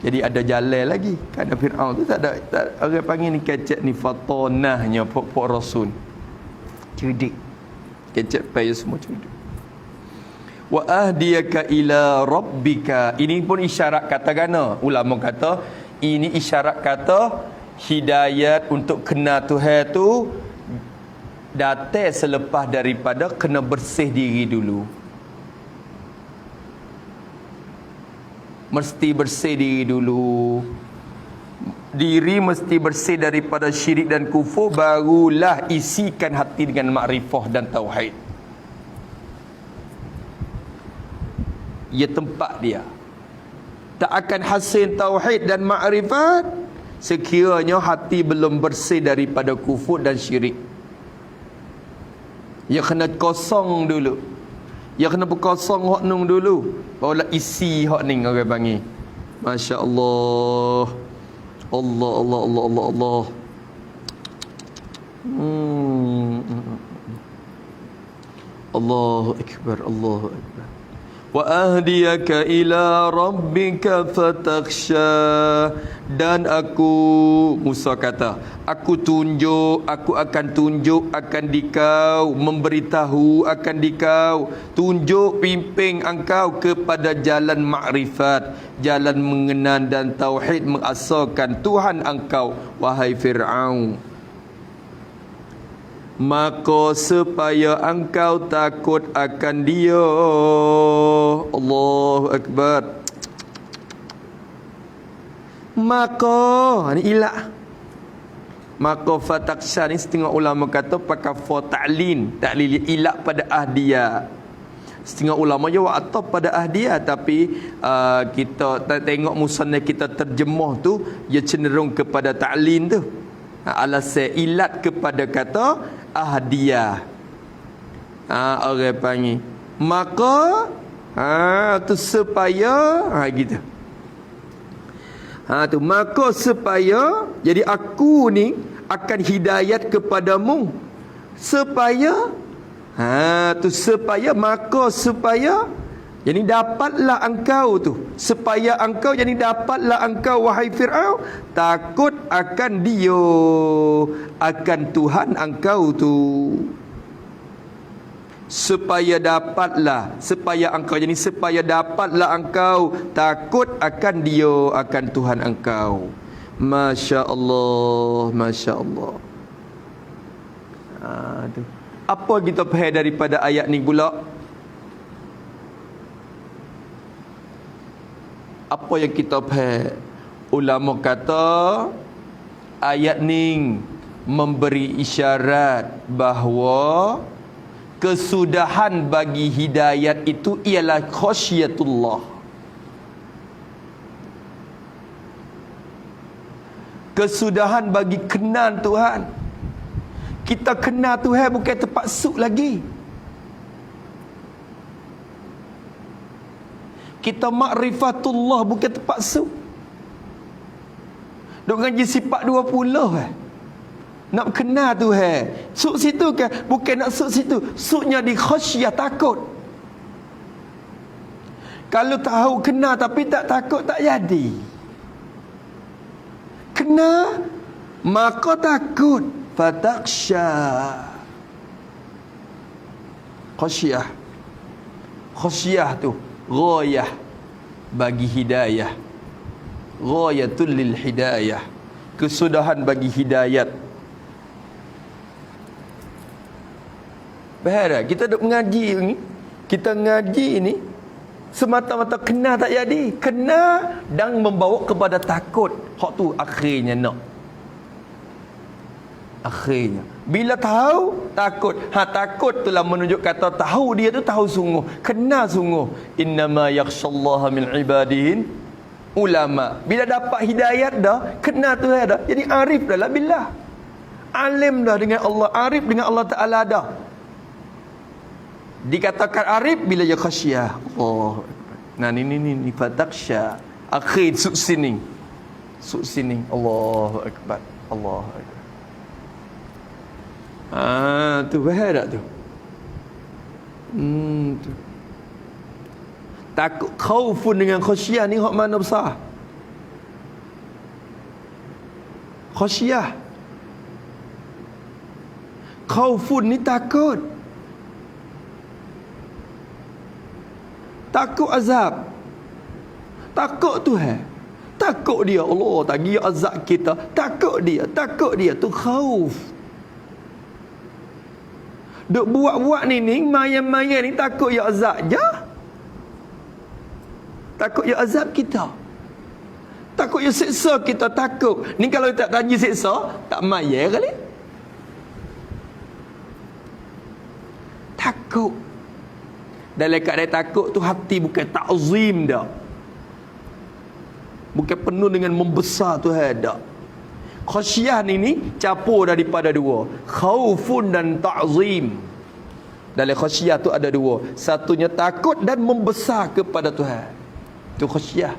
Jadi ada jalan lagi. Kerana Fir'aun tu tak ada orang panggil ni kecek ni fatonahnya pok rasul. Cerdik. Kecek payah semua cerdik. Wa ahdiyaka ila rabbika. Ini pun isyarat kata gana. Ulama kata ini isyarat kata hidayat untuk kenal Tuhan tu datang selepas daripada kena bersih diri dulu. Mesti bersih diri dulu. Diri mesti bersih daripada syirik dan kufur, barulah isikan hati dengan makrifah dan tauhid. Ia tempat dia. Tak akan hasil tauhid dan makrifat sekiranya hati belum bersih daripada kufur dan syirik. Ia kena kosong dulu. Ia kena berkosong hak nung dulu, barulah isi hak ning orang panggil. Masya Allah. Allah Allah Allah Allah Allah. Allahu akbar, Allahu akbar. Wa ahdiyaka ila rabbika fatakhsha. Dan aku, Musa kata, aku akan tunjuk akan dikau, memberitahu akan dikau, tunjuk pimpin engkau kepada jalan makrifat, jalan mengenal dan tauhid, mengasahkan Tuhan engkau, wahai Fir'aun. maka supaya engkau takut akan dia. Allahu Akbar. Maka ni ilah. Maka fataksha ni setengah ulama kata pakai fa ta'lin, ta'lil ilah pada ahdia. Setengah ulama jawab atau pada ahdia, tapi kita tengok musannaf kita terjemah tu dia cenderung kepada ta'lin tu. Alasan ilat kepada kata ahdia. Orang panggil maka tu supaya gitu. Tu maka supaya, jadi aku ni akan hidayat kepadamu supaya tu supaya, maka supaya, jadi dapatlah engkau tu, supaya engkau, jadi dapatlah engkau wahai Fir'aun takut akan dia, akan Tuhan engkau tu. Supaya dapatlah, supaya engkau, jadi supaya dapatlah engkau takut akan dia, akan Tuhan engkau. Masya Allah, Masya Allah. Tu. Apa kita faham daripada ayat ni pula? Apa yang kita faham? Ulama kata ayat ni memberi isyarat bahawa kesudahan bagi hidayat itu ialah khasyatullah. Kesudahan bagi kenal Tuhan. Kita kenal Tuhan bukan terpaksud lagi. Kita makrifatullah bukan terpaksud. Duk ngaji sifat 20 nak kenal Tuhan. Suk situ kan? Bukan nak suk situ. Suknya di khasyah, takut. Kalau tahu kenal tapi tak takut, tak jadi. Kenal maka takut. Fataksha. Khasyah. Khasyah tu ghayah bagi hidayah. Ghayatul lil hidayah. Kesudahan bagi hidayat. Bahaya, kita duk mengaji ni, kita ngaji ni semata-mata kenal tak jadi. Kenal dan membawa kepada takut. Hak tu akhirnya nak. Akhirnya bila tahu takut. Takut itulah menunjuk kata tahu dia tu tahu sungguh, kenal sungguh. Innama yakhshallaha min ibadihin ulama. Bila dapat hidayat dah, kenal tu dah, jadi arif dah lah billah. Alim dah dengan Allah, arif dengan Allah Taala dah. Dikatakan arif bila dia khasyah. Oh. Nah ni fataksha. Akhir suk sini. Suk sini. Allahu Akbar. Allahu Akbar. Tu faham tak tu? Tu. Takut khaufun dengan khasyah ni hak mana besar? Khasyah. Khaufun ni takut. Takut azab. Takut Tuhan. Takut dia. Allah tagi azab kita. Takut dia. Takut dia. Tu khauf. Duk buat-buat ni maya-maya ni takut ya azab je. Takut ya azab kita. Takut ya siksa kita, takut. Ni kalau tak tanya siksa, tak maya kali. Takut. Dalam keadaan takut tu hati bukan ta'zim dah. Bukan penuh dengan membesar Tuhan dah. Khasyah ni campur daripada dua. Khaufun dan ta'zim. Dalam khasyah tu ada dua. Satunya takut dan membesar kepada Tuhan. Itu khasyah.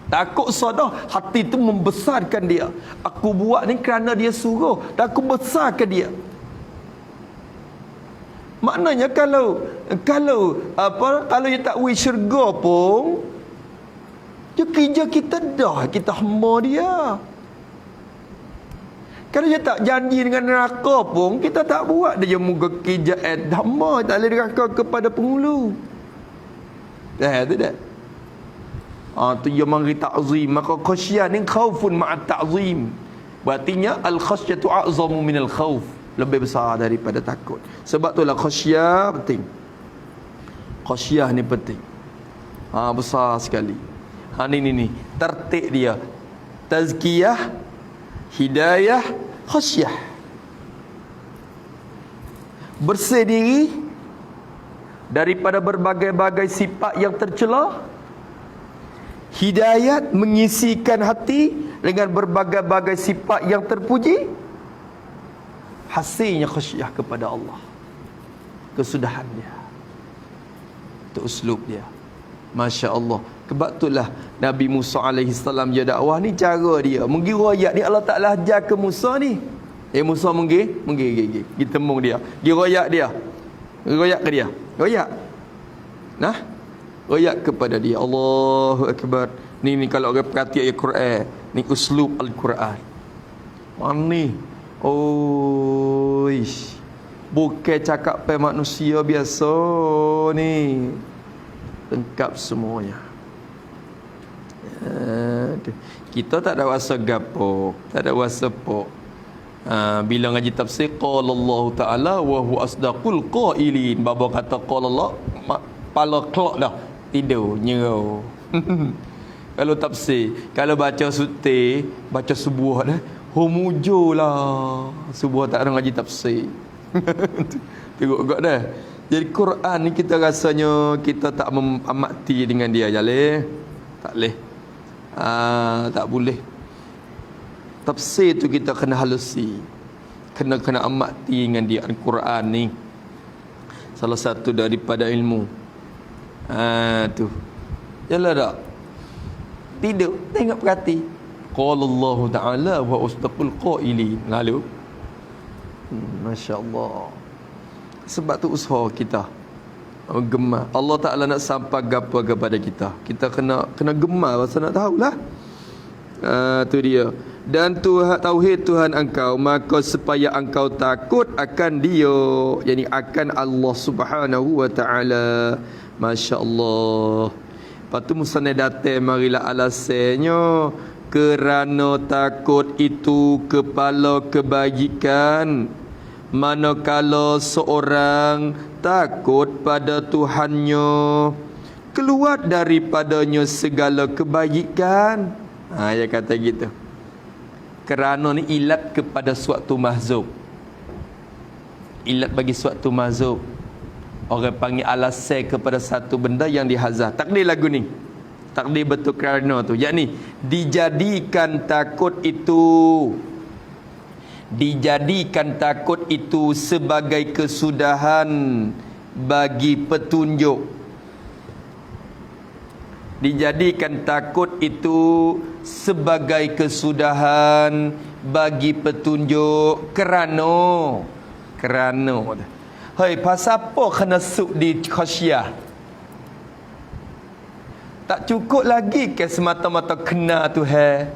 Takut sadah, hati tu membesarkan dia. Aku buat ni kerana dia suruh, dan aku besarkan dia. Maknanya kalau dia tak wis syurga pun, dia kerja kita dah, kita hamba dia. Kalau dia tak janji dengan neraka pun, kita tak buat dia muka kerja hamba, tak boleh neraka kepada penghulu. Tu dah. Tu yang mari ta'zim. Maka khasyah ni khaufun ma'at ta'zim. Berartinya al-khasyatu a'zamu minal khauf. lebih besar daripada takut. Sebab itulah khasyah penting. Khasyah ni penting. Besar sekali. Ni tertib dia. Tazkiyah, hidayah, khasyah. Bersih diri daripada berbagai-bagai sifat yang tercela. Hidayat, mengisikan hati dengan berbagai-bagai sifat yang terpuji. Hasilnya khasyah kepada Allah. Kesudahan dia. Itu uslub dia. Masya Allah. Sebab itulah Nabi Musa AS dia dakwah ni, cara dia mengira ayat ni Allah Ta'ala ajar ke Musa ni. Musa menggih kita temung dia. Royak dia. Royak ke dia. Royak. Nah, royak kepada dia. Allahu Akbar. Ni kalau orang perhati ayat Quran, ni uslub Al-Quran. Ni. Bukan cakap pai manusia biasa ni. Lengkap semuanya. Kita tak ada rasa gapo, tak ada rasa pok. Bila ngaji tafsir qala Allah Taala wa huwa asdaqul qailin, baba kata qala Allah, pala kelak dah, tidur nyerau. Kalau tafsir, kalau baca suti, baca subuh dah, humujulah. Subuh tak ada ngaji tafsir. Tengok dah. Jadi Quran ni kita rasanya kita tak mengamati dengan dia jaleh. Tak boleh. Tak boleh. Tafsir tu kita kena halusi. Kena amati dengan dia. Al-Quran ni salah satu daripada ilmu. Tu. Yalah tak? Tidur, tengok perhati. Qala Allah Ta'ala wa ustaqul qailin. Lalu Masya-Allah. Sebab tu usaha kita gemar. Allah Ta'ala nak sampai apa kepada kita. Kita kena gemar pasal nak tahulah. Tu dia. Dan Tuhan, tauhid Tuhan engkau, maka supaya engkau takut akan dia, yakni akan Allah Subhanahu wa Ta'ala. Masya-Allah. Lepas tu musnad datang marilah alasannya, kerana takut itu kepala kebajikan. Manakala seorang takut pada Tuhannya, keluar daripadanya segala kebajikan. Dia kata gitu. Kerana ni ilat kepada suatu mahzub. Ilat bagi suatu mahzub. Orang panggil alasan kepada satu benda yang dihazah. Takdir lagu ni. Takdir betul kerana tu. Yakni dijadikan takut itu sebagai kesudahan bagi petunjuk. Dijadikan takut itu sebagai kesudahan bagi petunjuk kerana hei, pasal apa kena suk di khasyah? Tak cukup lagi ke semata-mata kena Tuhan,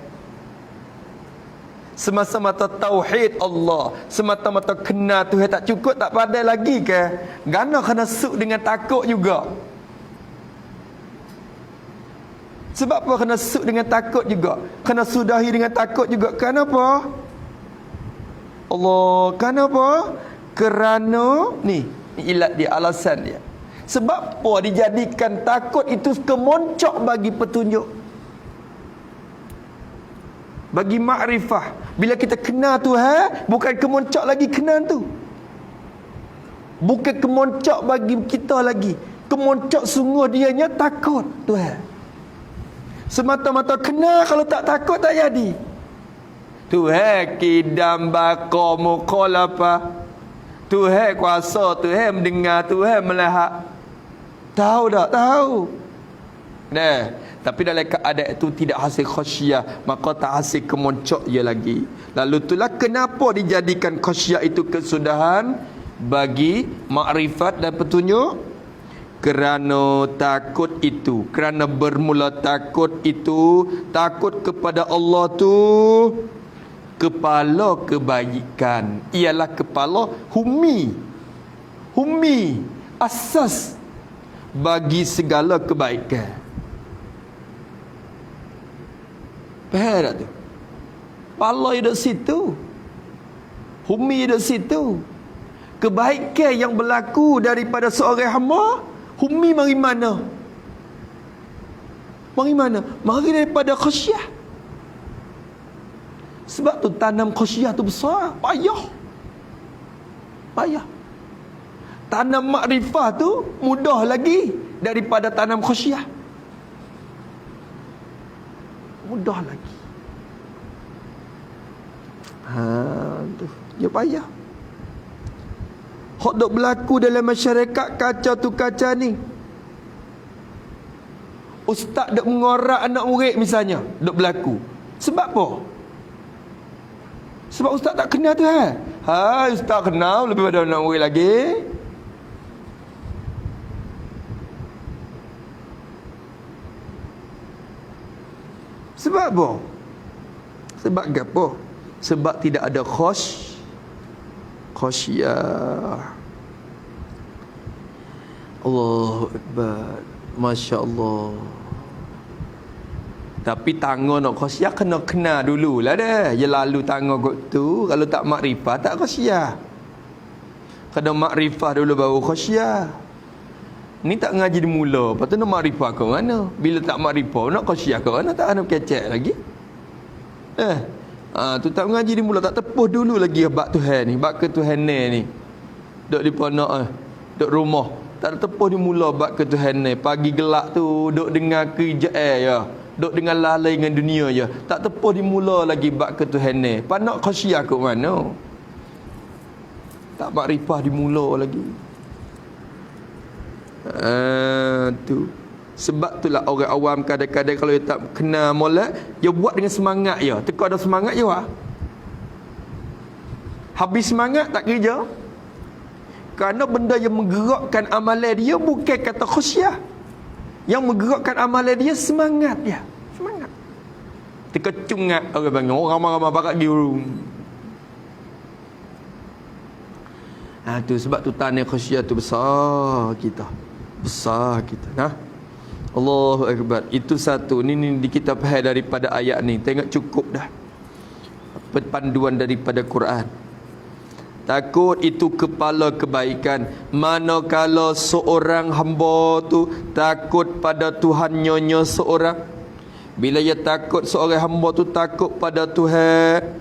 semata-mata tauhid Allah, semata-mata kena Tuhan tak cukup, tak pandai lagi ke? Gana kena suk dengan takut juga. Sebab apa kena suk dengan takut juga? Kena sudahi dengan takut juga. Kenapa? Allah, kenapa? Kerana ni ilat dia, alasan dia. Sebab apa dijadikan takut itu kemoncok bagi petunjuk, bagi makrifah. Bila kita kenal Tuhan, bukan kemoncok lagi kenal tu. Bukan kemoncok bagi kita lagi. Kemoncok sungguh dianya takut Tuhan. Semata-mata kenal, kalau tak takut tak jadi. Tuhan kidam baka mukhalafah. Tuhan kuasa, Tuhan mendengar, Tuhan melihat. Tahu tak? Tahu. Nah, tapi dalam keadaan itu tidak hasil khasyah, maka tak hasil kemoncok dia lagi. Lalu itulah kenapa dijadikan khasyah itu kesudahan bagi makrifat dan petunjuk. Kerana takut itu, kerana bermula takut itu, takut kepada Allah tu kepala kebajikan, ialah kepala humi, asas bagi segala kebaikan. Faham tak tu? Kepala hidup situ, Humi duduk situ. Kebaikan yang berlaku daripada seorang hamba, humi mari mana? Mari mana? Mari daripada khasyah. Sebab tu tanam khasyah tu besar, payah. Payah. Tanam makrifah tu mudah lagi daripada tanam khasyah. Mudah lagi. Tu. Ya payah. Hak dok berlaku dalam masyarakat kaca tu kaca ni. Ustaz dok mengorak anak murid misalnya, dok berlaku. Sebab apa? Sebab ustaz tak kenal tu Hai, ustaz kenal lebih pada anak murid lagi. Sebab apa? Sebab apa? Sebab tidak ada khasyah. Allahu Akbar. Masya Allah. Tapi tangan nak khasyah kena kenal dululah dah. Ya lalu tangan kot tu. Kalau tak makrifah tak khasyah. Kena makrifah dulu baru khasyah. Ni tak ngaji di mula. Lepas tu nak makrifah ke mana? Bila tak makrifah nak khasyah ke mana? Tak ada kecek lagi. Tu tak mengaji di mula, tak tepuh dulu lagi bab Tuhan ni, bab ke Tuhan ni. Duk di ponok duk rumah, tak tepuh di mula bab ke Tuhan ni. Pagi gelap tu duk dengar kerja ya. Duk dengar lalai dengan dunia ya. Tak tepuh di mula lagi bab ke Tuhan ni. Panak khasyah ke mana? Tak makrifah di mula lagi. Tu. Sebab itulah orang awam kadang-kadang kalau dia tak kenal molek, dia buat dengan semangat ya. Teka ada semangat je wah. Habis semangat tak kerja. Kerana benda yang menggerakkan amalan dia bukan kata khasyah. Yang menggerakkan amalan dia semangat dia. Semangat. Terkecungat orang panggil orang ramai-ramai bakat giurung. Tu sebab tu tanya khasyah tu besar kita. Besar kita. Allahu Akbar. Itu satu. Ni kita faham daripada ayat ni. Tengok cukup dah. Panduan daripada Quran. Takut itu kepala kebaikan. Manakala seorang hamba tu takut pada Tuhan-nya seorang. Bila ia takut, seorang hamba tu takut pada Tuhan,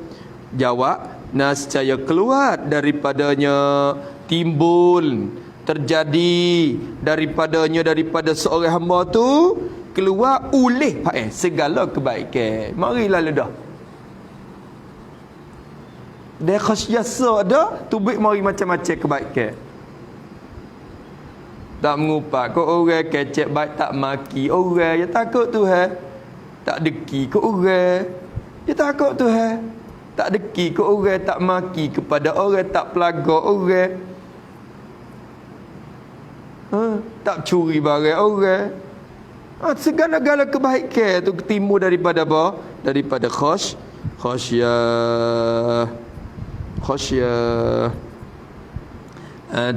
jawab, nescaya keluar daripadanya, timbul, terjadi daripada seorang hamba tu keluar oleh segala kebaikan. Marilah dah. Dia khasyah ada, tubik mari macam-macam kebaikan. Tak mengupak kau orang kecek baik tak maki orang, ya takut Tuhan. Tak deki ke orang, ya takut Tuhan. Tak deki ke orang, tak maki kepada orang, tak pelagak orang. Tak curi barang orang. Segala-gala kebaikan tu timbul daripada apa? Daripada khasyah.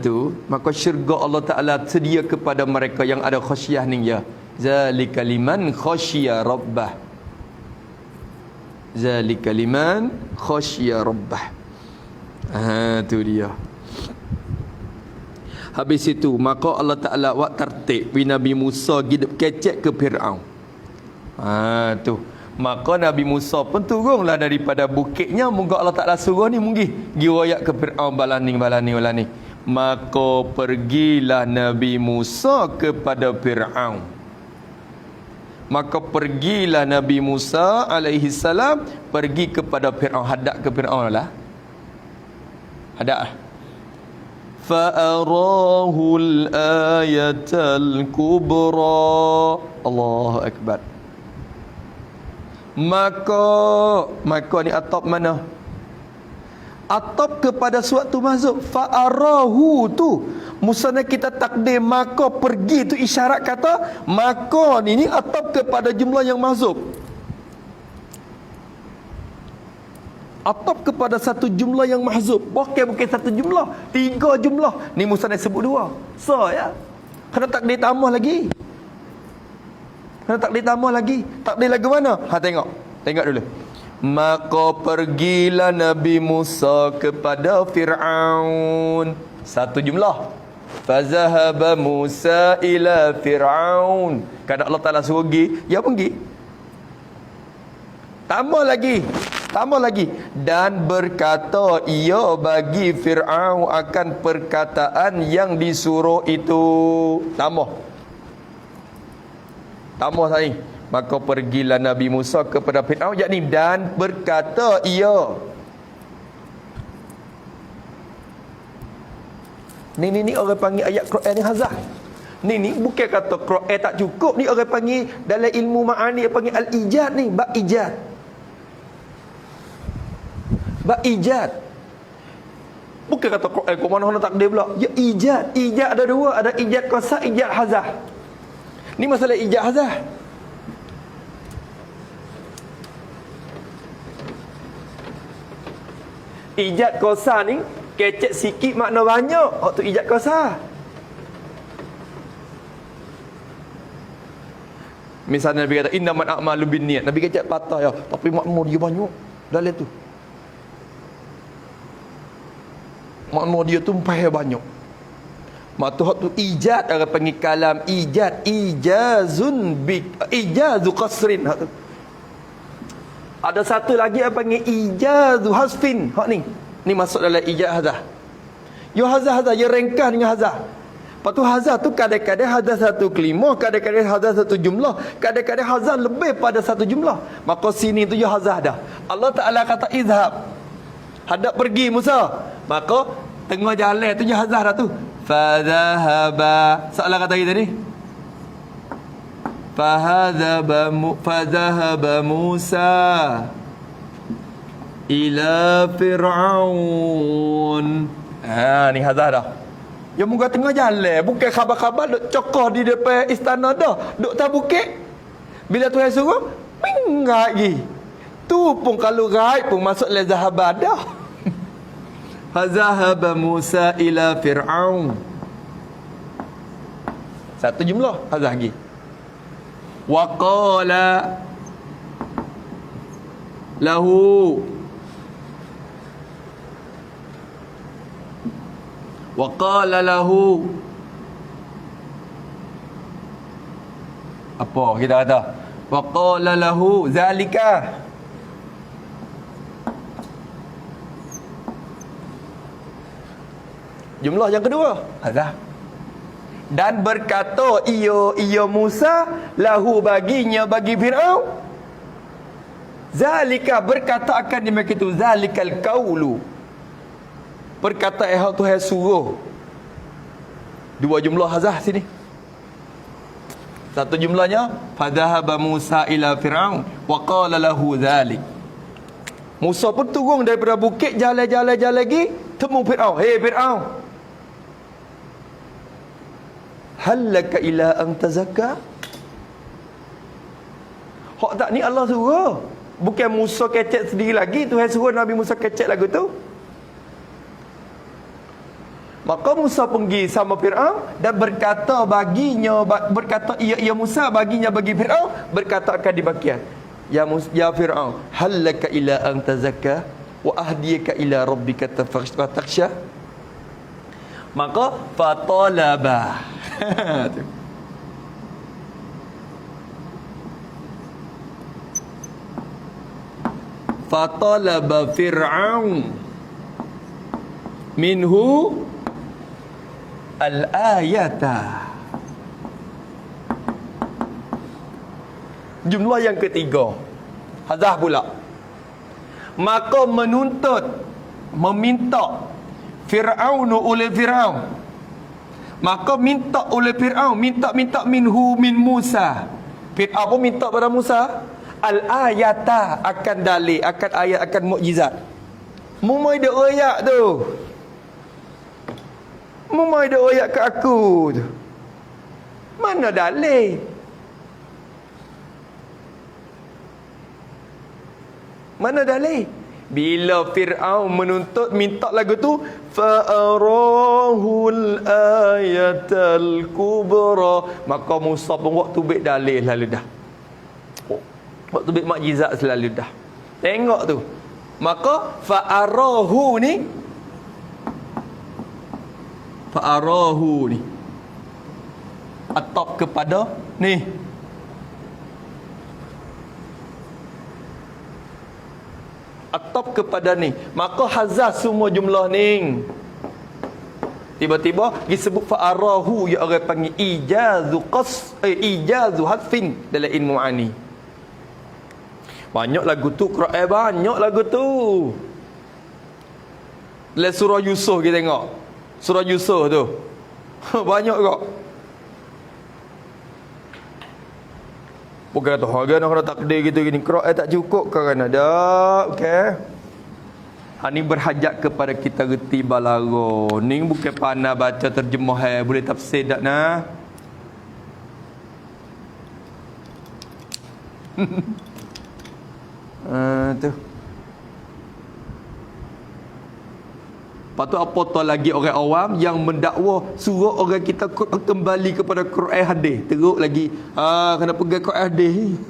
Tu maka syurga Allah Ta'ala sedia kepada mereka yang ada khasyah ni ya. Zalika liman khasyiya rabbah. Zalika liman khasyiya rabbah. Tu dia. Habis itu maka Allah Ta'ala buat tertib Nabi Musa hidup kecek ke Fir'aun. Tu. Maka Nabi Musa pun turunlah daripada bukitnya. Moga Allah Ta'ala suruh ni mungkin giroyak ke Fir'aun balani. Maka pergilah Nabi Musa kepada Fir'aun. Maka pergilah Nabi Musa alaihi salam pergi kepada Fir'aun. Hadap ke Fir'aun lah. Hadap fa'arahul ayatal kubra. Allahu Akbar. Maka ni atap mana? Atap kepada suatu mazhab. Fa'arahu tu musana kita takdir maka pergi tu isyarat kata maka ni atap kepada jumlah yang mazhab. Atap kepada satu jumlah yang mahzub. Bukan satu jumlah, 3 jumlah. Ni musannaf sebut 2. Ya. Kena takdir tambah lagi. Takdir lagu mana? Tengok dulu. Maka pergilah Nabi Musa kepada Fir'aun. Satu jumlah. Fazahaba Musa ila Fir'aun. Kadang Allah Ta'ala suruh pergi, ya pergi. Tambah lagi. Dan berkata ia bagi Fir'aun akan perkataan yang disuruh itu. Tambah saya. Maka pergilah Nabi Musa kepada Fir'aun, yakni dan berkata ia. Ni orang panggil ayat Quran ni hazah. Ni bukan kata Quran tak cukup. Ni orang panggil dalam ilmu ma'ani panggil al-ijad ni, bab ijad. Bab ijad. Bukan kata Quran kau mana takdir pula. Ya ijad. Ijad ada dua, ada ijad qasa, ijad hazah. Ni masalah ijad hazah. Ijad qasa ni kecek sikit makna banyak. Waktu ijad qasa. Misalnya Nabi kata innamal a'malu binniyat. Nabi kecek patah ya, tapi makna dia banyak dalam tu. Makna dia tu payah banyak. Matuhak tu ijad, orang panggil kalam ijad, ijazu qasrin. Hak tu. Ada satu lagi apa panggil ijazu hasfin. Hak ni. Ni masuk dalam ijaz hazah. Yo hazah yo ringkas dengan hazah. Lepas tu hazah tu kadang-kadang hazah satu kelima, kadang-kadang hazah satu jumlah, kadang-kadang hazah lebih pada satu jumlah. Maka sini tu yo hazah dah. Allah Taala kata izhab. Hadap pergi Musa. Maka tengah jalan tu yo hazah dah tu. Fadhahaba. Soalan kata kita ni. Fadhahaba Musa ila Fir'aun. Ni hazah dah. Ya muka tengah jalan, bukan khabar-khabar duk cokoh di depan istana dah. Duk tak bukit. Bila Tuhan suruh, minggat lagi. Tu pun kalau gaib pun masuk le zahabah dah. Fazahaba Musa ila Fir'aun. Satu jumlah hazah lagi. Wa qala lahu wa qala lahu. Apa kita kata? Wa qala lahu zalika. Jumlah yang kedua hazah. Dan berkata ia Musa lahu baginya bagi Fir'aun. Zalika berkata akan demikian itu, zalikal qaulu. Perkataan yang Tuhan suruh. Dua jumlah hazah sini. Satu jumlahnya fadhahaba Musa ila Fir'aun wa qala lahu zalik. Musa pun turun daripada bukit, jalan-jalan lagi, temu Fir'aun. Hei Fir'aun, hal laka ila an tazakka? Hak tak ni Allah suruh. Bukan Musa kecek sendiri lagi, Tuhan suruh Nabi Musa kecek lagu tu. Maka Musa pergi sama Fir'aun dan berkata baginya, berkata ia Musa baginya bagi Fir'aun, berkata akan dibakian. Ya Fir'aun, hal laka ila an tazakka wa ahdiyaka ila rabbika takhsha? Maka fatalaba. Fatalaba Fir'aun minhu al-ayata. Jumlah yang ketiga hazah pula. Maka meminta Fir'aun oleh Fir'aun. Maka minta oleh Fir'aun, minta minhu min Musa. Fir'aun pun minta pada Musa al-ayata, akan dalil, akan ayat, akan mukjizat. Mumai dia ayat tu. Mumai dia ayat ke aku tu. Mana dalil? Mana dalil? Bila Fir'aun menuntut minta lagu tu, fa'arahul ayatal kubra, maka Musa pun waktu baik dalil lalu dah. Waktu baik mukjizat selalu dah. Tengok tu. Maka fa'arahu ni atop kepada ni. Atop kepada ni. Maka hazah semua jumlah ni. Tiba-tiba disebut fa'arahu, ya orang panggil ijazu hadfin dalam ilmu ani. Banyak lagu tu Quran, banyak lagu tu. Dalam surah Yusuf kita tengok. Surah Yusuf tu. Banyak kok. Bukan kata harga nak kena takdir gitu gini. Quran tak cukup kan ada. Okey. Ini berhajat kepada kita reti balaro. Ni bukan pandai baca terjemah, boleh tafsir tak nah? Tu. Lepas tu apa tu lagi orang awam yang mendakwa suruh orang kita kembali kepada Quran hadis. Teruk lagi. Kena pegang Quran hadis.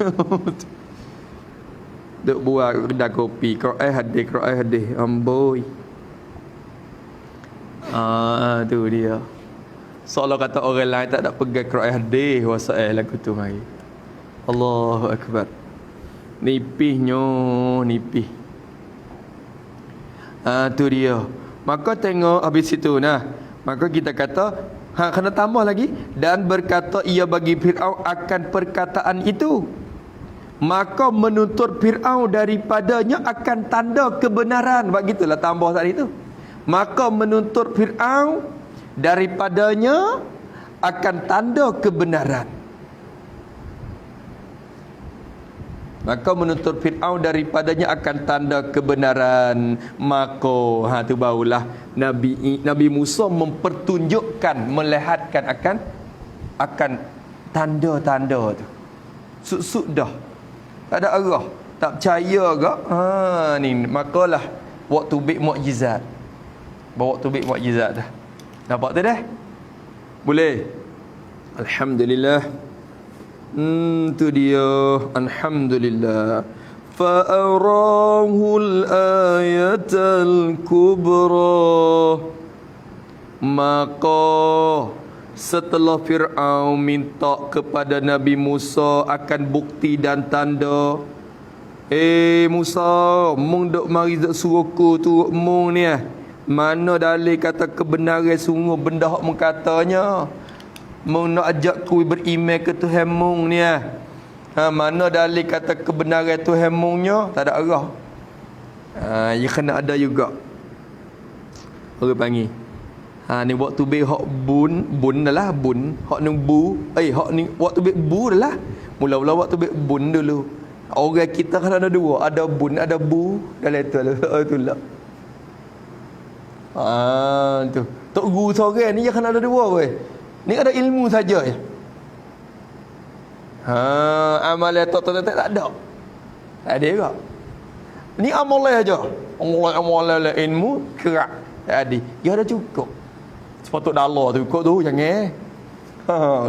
Duk buat kedai kopi Quran hadis amboi. Tu dia. Seolah kata orang lain tak ada pegang Quran hadis wasai lagu tu mai. Allahu akbar. Nipih. Tu dia. Maka tengok habis itu nah. Maka kita kata kena tambah lagi dan berkata ia bagi Firaun akan perkataan itu. Maka menuntut Fir'aun daripadanya akan tanda kebenaran. Begitulah tambah tadi itu. Maka menuntut Fir'aun daripadanya akan tanda kebenaran. Maka menuntut Fir'aun daripadanya akan tanda kebenaran. Maka tu barulah Nabi Musa mempertunjukkan, melihatkan akan tanda-tanda tu. Suk-suk dah. Tak ada arah, tak percaya ke? Ni makalah waktu bik mukjizat. Bawa tu bik mukjizat dah. Nampak tu dah? Boleh. Alhamdulillah. Tu dia. Alhamdulillah. Fa arahul ayatal kubra. Maka setelah Fir'aun minta kepada Nabi Musa akan bukti dan tanda. Musa, mung duk mari duk suruhku turut mung ni mana dalil kata kebenaran sungguh benda hak mung katanya. Mung nak ajak ku beriman ke Tuhan mung ni mana dalil kata kebenaran Tuhan mungnya, tak ada arah. Ya kena ada juga. Orang panggil ni waktu be hak bun dah lah bun hak nung bu hak ni waktu be bu dah lah mula-mula waktu be bun dulu. Orang kita kan ada dua, ada bun ada bu dalam tu lah. Tu tok guru seorang ni kan ada dua weh. Ni ada ilmu saja je. Amalan tok tak ada. Tak ada juga. Ni amalan aja. Amalan ilmu kerak. Tak ada. Ya dah cukup. Sepatut dalar tu kok tu jangan.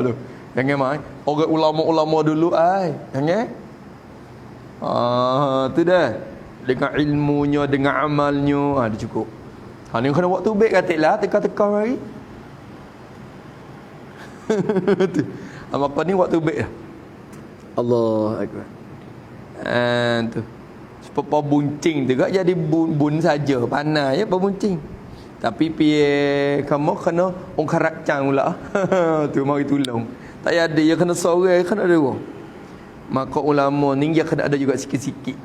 Tu. Jangan mai. Orang ulama-ulama dulu jangan. Tu dah. Dengan ilmunya, dengan amalnya, dia cukup. Ni kena waktu baik katiklah teka-teka mari. Tu. Maka ni waktu baik dah. Allah akbar. Tu. Sebab buncing tu gak jadi bun saja, panas ya buncing. Tapi kamu kena orang karakcang pula. Tu mari tolong. Tak ada dia kena sorang, kena ada orang. Maka ulama ni dia kena ada juga sikit-sikit.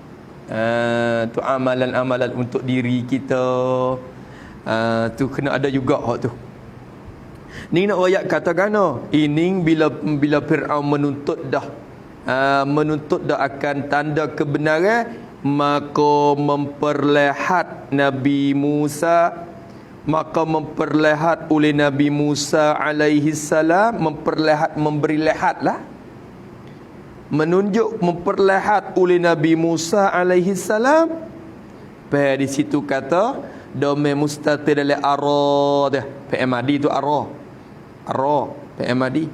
Tu amalan-amalan untuk diri kita. Tu kena ada juga hak tu. Ni nak ayat katakan ini bila Fir'aun menuntut dah akan tanda kebenaran, maka memperlihat oleh Nabi Musa alaihi salam memperlihat oleh Nabi Musa alaihi salam. Di situ kata domain mustatir dalam ara dah. PMAD tu ara PMAD.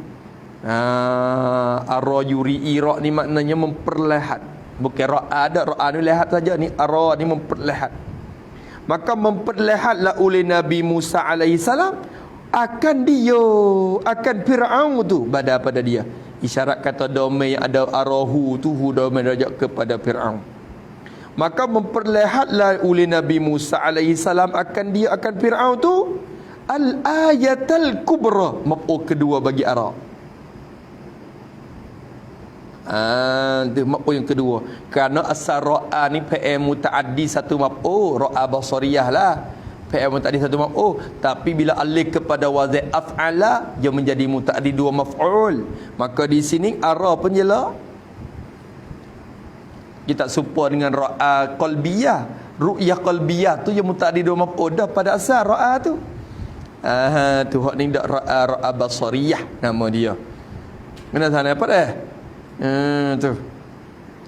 Ara yuri ira ni maknanya memperlihat. Bukan ra'a dah, ra'a ni lihat saja, ni ara ni memperlihat. Maka memperlihatlah oleh Nabi Musa alaihi salam akan Fir'aun tu pada dia. Isyarat kata domain yang ada arahu tu, domain rajak kepada Fir'aun. Maka memperlihatlah oleh Nabi Musa alaihi salam akan Fir'aun tu al-ayatal kubra, maf'ul kedua bagi ara. Itu maf'ul yang kedua. Kerana asal ra'a ni fi'il muta'addi satu maf'ul, ra'a basariyah lah. Fi'il muta'addi satu maf'ul, tapi bila alih kepada wazan af'ala dia menjadi muta'addi dua maf'ul. Maka di sini ara pun jelah. Kita serupa dengan ra'a qalbiyah. Ru'yah qalbiyah tu yang muta'addi dua maf'ul dah pada asal ra'a tu. Tu hak ni dak ra'a basariyah nama dia. Kena sana apa dah? Tu.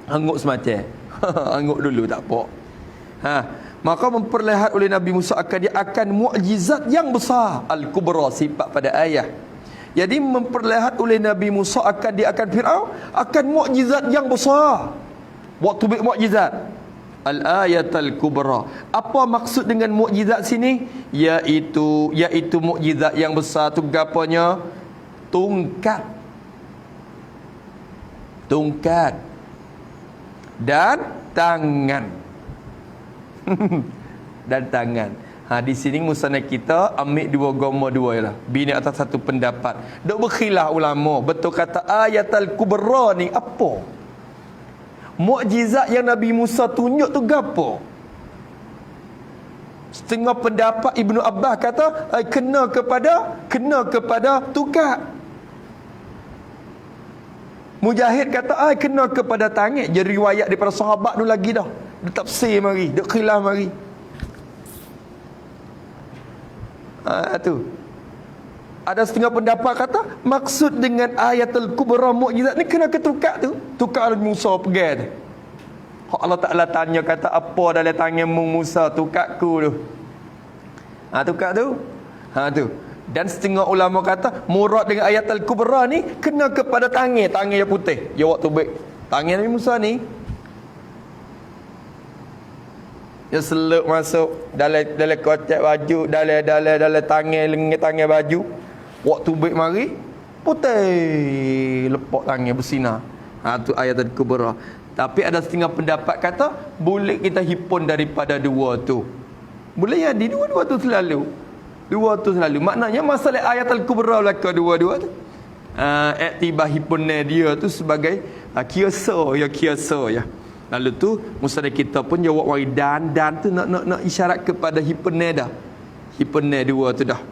Angguk semacam. Angguk dulu tak apa. Maka memperlihat oleh Nabi Musa akan mukjizat yang besar, al-kubra, sifat pada ayat. Jadi memperlihat oleh Nabi Musa akan Fir'aun akan mukjizat yang besar. Waktu mukjizat al-ayat al-kubra. Apa maksud dengan mukjizat sini? Iaitu mukjizat yang besar tu gapanya? Tungkat dan tangan. Dan tangan. Di sini musannaf kita ambil dua agama dua ialah. Bina atas satu pendapat. Dok berkhilaf ulama, betul kata ayatul kubra ni apa? Mukjizat yang Nabi Musa tunjuk tu gapo? Setengah pendapat Ibnu Abbas kata kena kepada tukar. Mujahid kata kena kepada tangan. Jadi riwayat daripada sahabat tu lagi dah. Dia tafsir mari, dia khilaf mari. Tu. Ada setengah pendapat kata maksud dengan ayatul kubra mukjizat ni kena ketukar tu. Tukar Musa pegang tu. Allah Ta'ala tanya kata apa dalam tanganmu Musa, tukarku tu. Tukar tu. Tu. Dan setengah ulama kata murad dengan ayatul kubra ni kena kepada tangan yang putih. Ya waktu baik. Tangan Nabi Musa ni dia seluk masuk dalam kotak baju, dalam tangan baju. Waktu baik mari putih, lepak tangan bersinar. Tu ayat al-kubra. Tapi ada setengah pendapat kata boleh kita hipun daripada dua tu. Boleh jadi dua-dua tu selalu. Maknanya masalah ayat al-kubra belaka dua-dua tu. Iktibar hipunnya dia tu sebagai kiasa ya. Lalu tu musnad kita pun jawab wai dan tu nak isyarat kepada hipunnya dah. Hipunnya dua tu dah.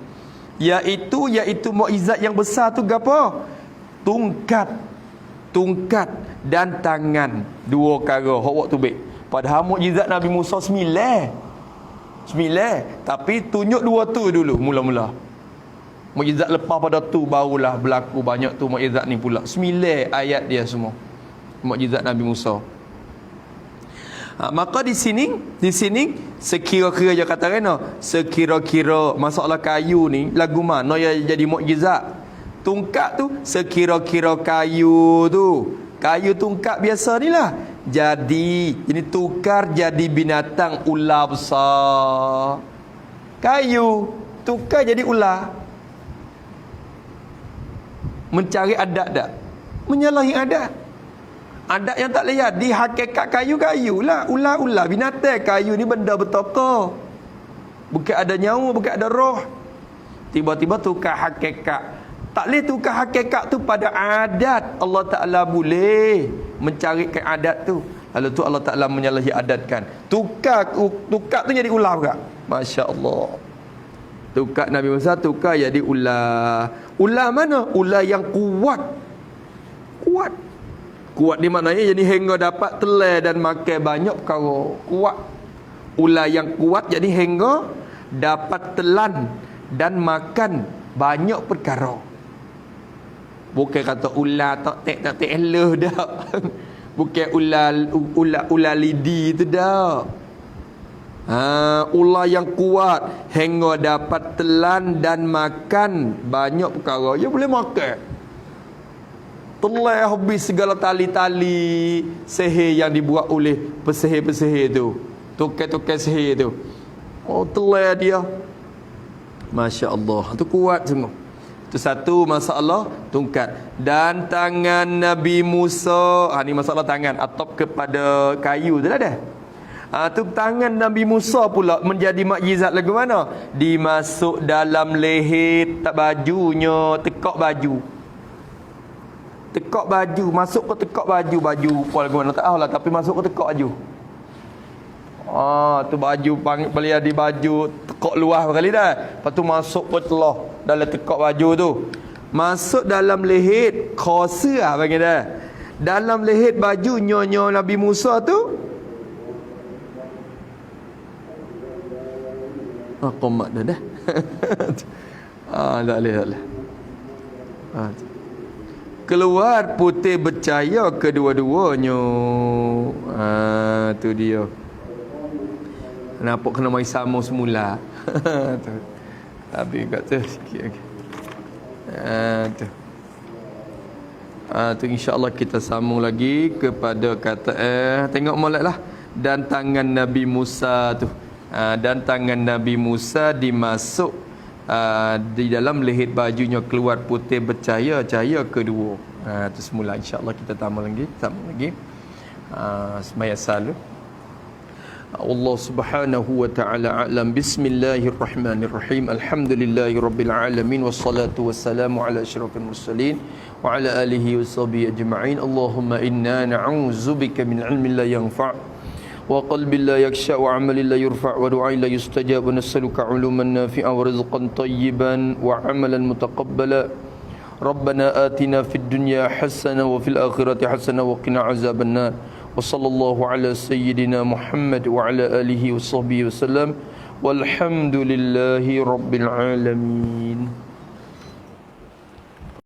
Iaitu mukjizat yang besar tu gapo? Tungkat dan tangan, dua perkara hak waktu baik. Padahal mukjizat Nabi Musa 9. Tapi tunjuk dua tu dulu mula-mula. Mukjizat lepas pada tu barulah berlaku banyak tu mukjizat ni pula. 9 ayat dia semua. Mukjizat Nabi Musa. Maka di sini sekira-kira je kata rena, sekira-kira masalah kayu ni lagu mana yang jadi mukjizat. Tungkat tu sekira-kira kayu tu. Kayu tungkat biasa ni lah. Jadi ini tukar jadi binatang ular besar. Kayu tukar jadi ular. Mencari adat tak? Menyalahi adat. Adat yang tak lihat di hakikat kayu lah. Ular binatang. Kayu ni benda bertokoh. Bukan ada nyawa, bukan ada roh. Tiba-tiba tukar hakikat. Tak boleh tukar hakikat tu pada adat. Allah Ta'ala boleh mencarikan adat tu. Lalu tu Allah Ta'ala menyalahi adatkan. Tukar tu jadi ular juga. Masya Allah. Tukar Nabi Musa tukar jadi ular. Ular mana? Ular yang kuat. Kuat di maknanya jadi hingga dapat telan dan makan banyak perkara. Kuat. Ular yang kuat jadi hingga dapat telan dan makan banyak perkara. Bukan kata ular tak eleh dah. Bukan ular lidi tu dah. Ular yang kuat hingga dapat telan dan makan banyak perkara. Dia boleh makan. Telah habis segala tali-tali sihir yang dibuat oleh pesihir-pesihir tu. Tukar-tukar sihir tu. Oh, telah dia. Masya Allah. Tu kuat semua. Itu satu masalah tongkat. Dan tangan Nabi Musa, ni masalah tangan atop kepada kayu tu dah. Tu tangan Nabi Musa pula menjadi mukjizat lagu mana? Dimasuk dalam leher tak bajunya, tekak baju. Tekak baju, masuk ke tekak baju apa lagu mana tak tahulah, tapi masuk ke tekak baju. Tu baju belia di baju tekak luar kali dah. Lepas tu masuk ke telah dalam tekak baju tu. Masuk dalam leher khosa panggil dah. Dalam leher baju nyonya Nabi Musa tu. Qomat dah. Tak boleh. Keluar putih bercahaya kedua-duanya. Tu dia. Nampak kena mai sama semula. Tu. Tapi kat tu sikit lagi. Tu. Tu insya-Allah kita sambung lagi kepada kata tengok moleklah dan tangan Nabi Musa tu. Dan tangan Nabi Musa dimasuk di dalam leher bajunya keluar putih bercahaya cahaya kedua. Tu semula insya-Allah kita sambung lagi. Semaya salu. Allah Subhanahu wa ta'ala a'lam. Bismillahirrahmanirrahim. Alhamdulillahirabbil alamin wassalatu wassalamu ala asyrafil mursalin wa ala alihi washabihi ajma'in. Allahumma inna na'udzubika min ilmin la yanfa' wa qalbin la yakhsha wa 'amalin la yurfa' wa du'ain la yustajab wa nas'aluka 'uluman nafi'a wa rizqan tayyiban wa 'amalan mutaqabbala. Rabbana atina fid dunya hasanah wa fil akhirati hasanah wa qina 'adzabannar. وصلى الله على سيدنا محمد وعلى آله وصحبه وسلم والحمد لله رب العالمين.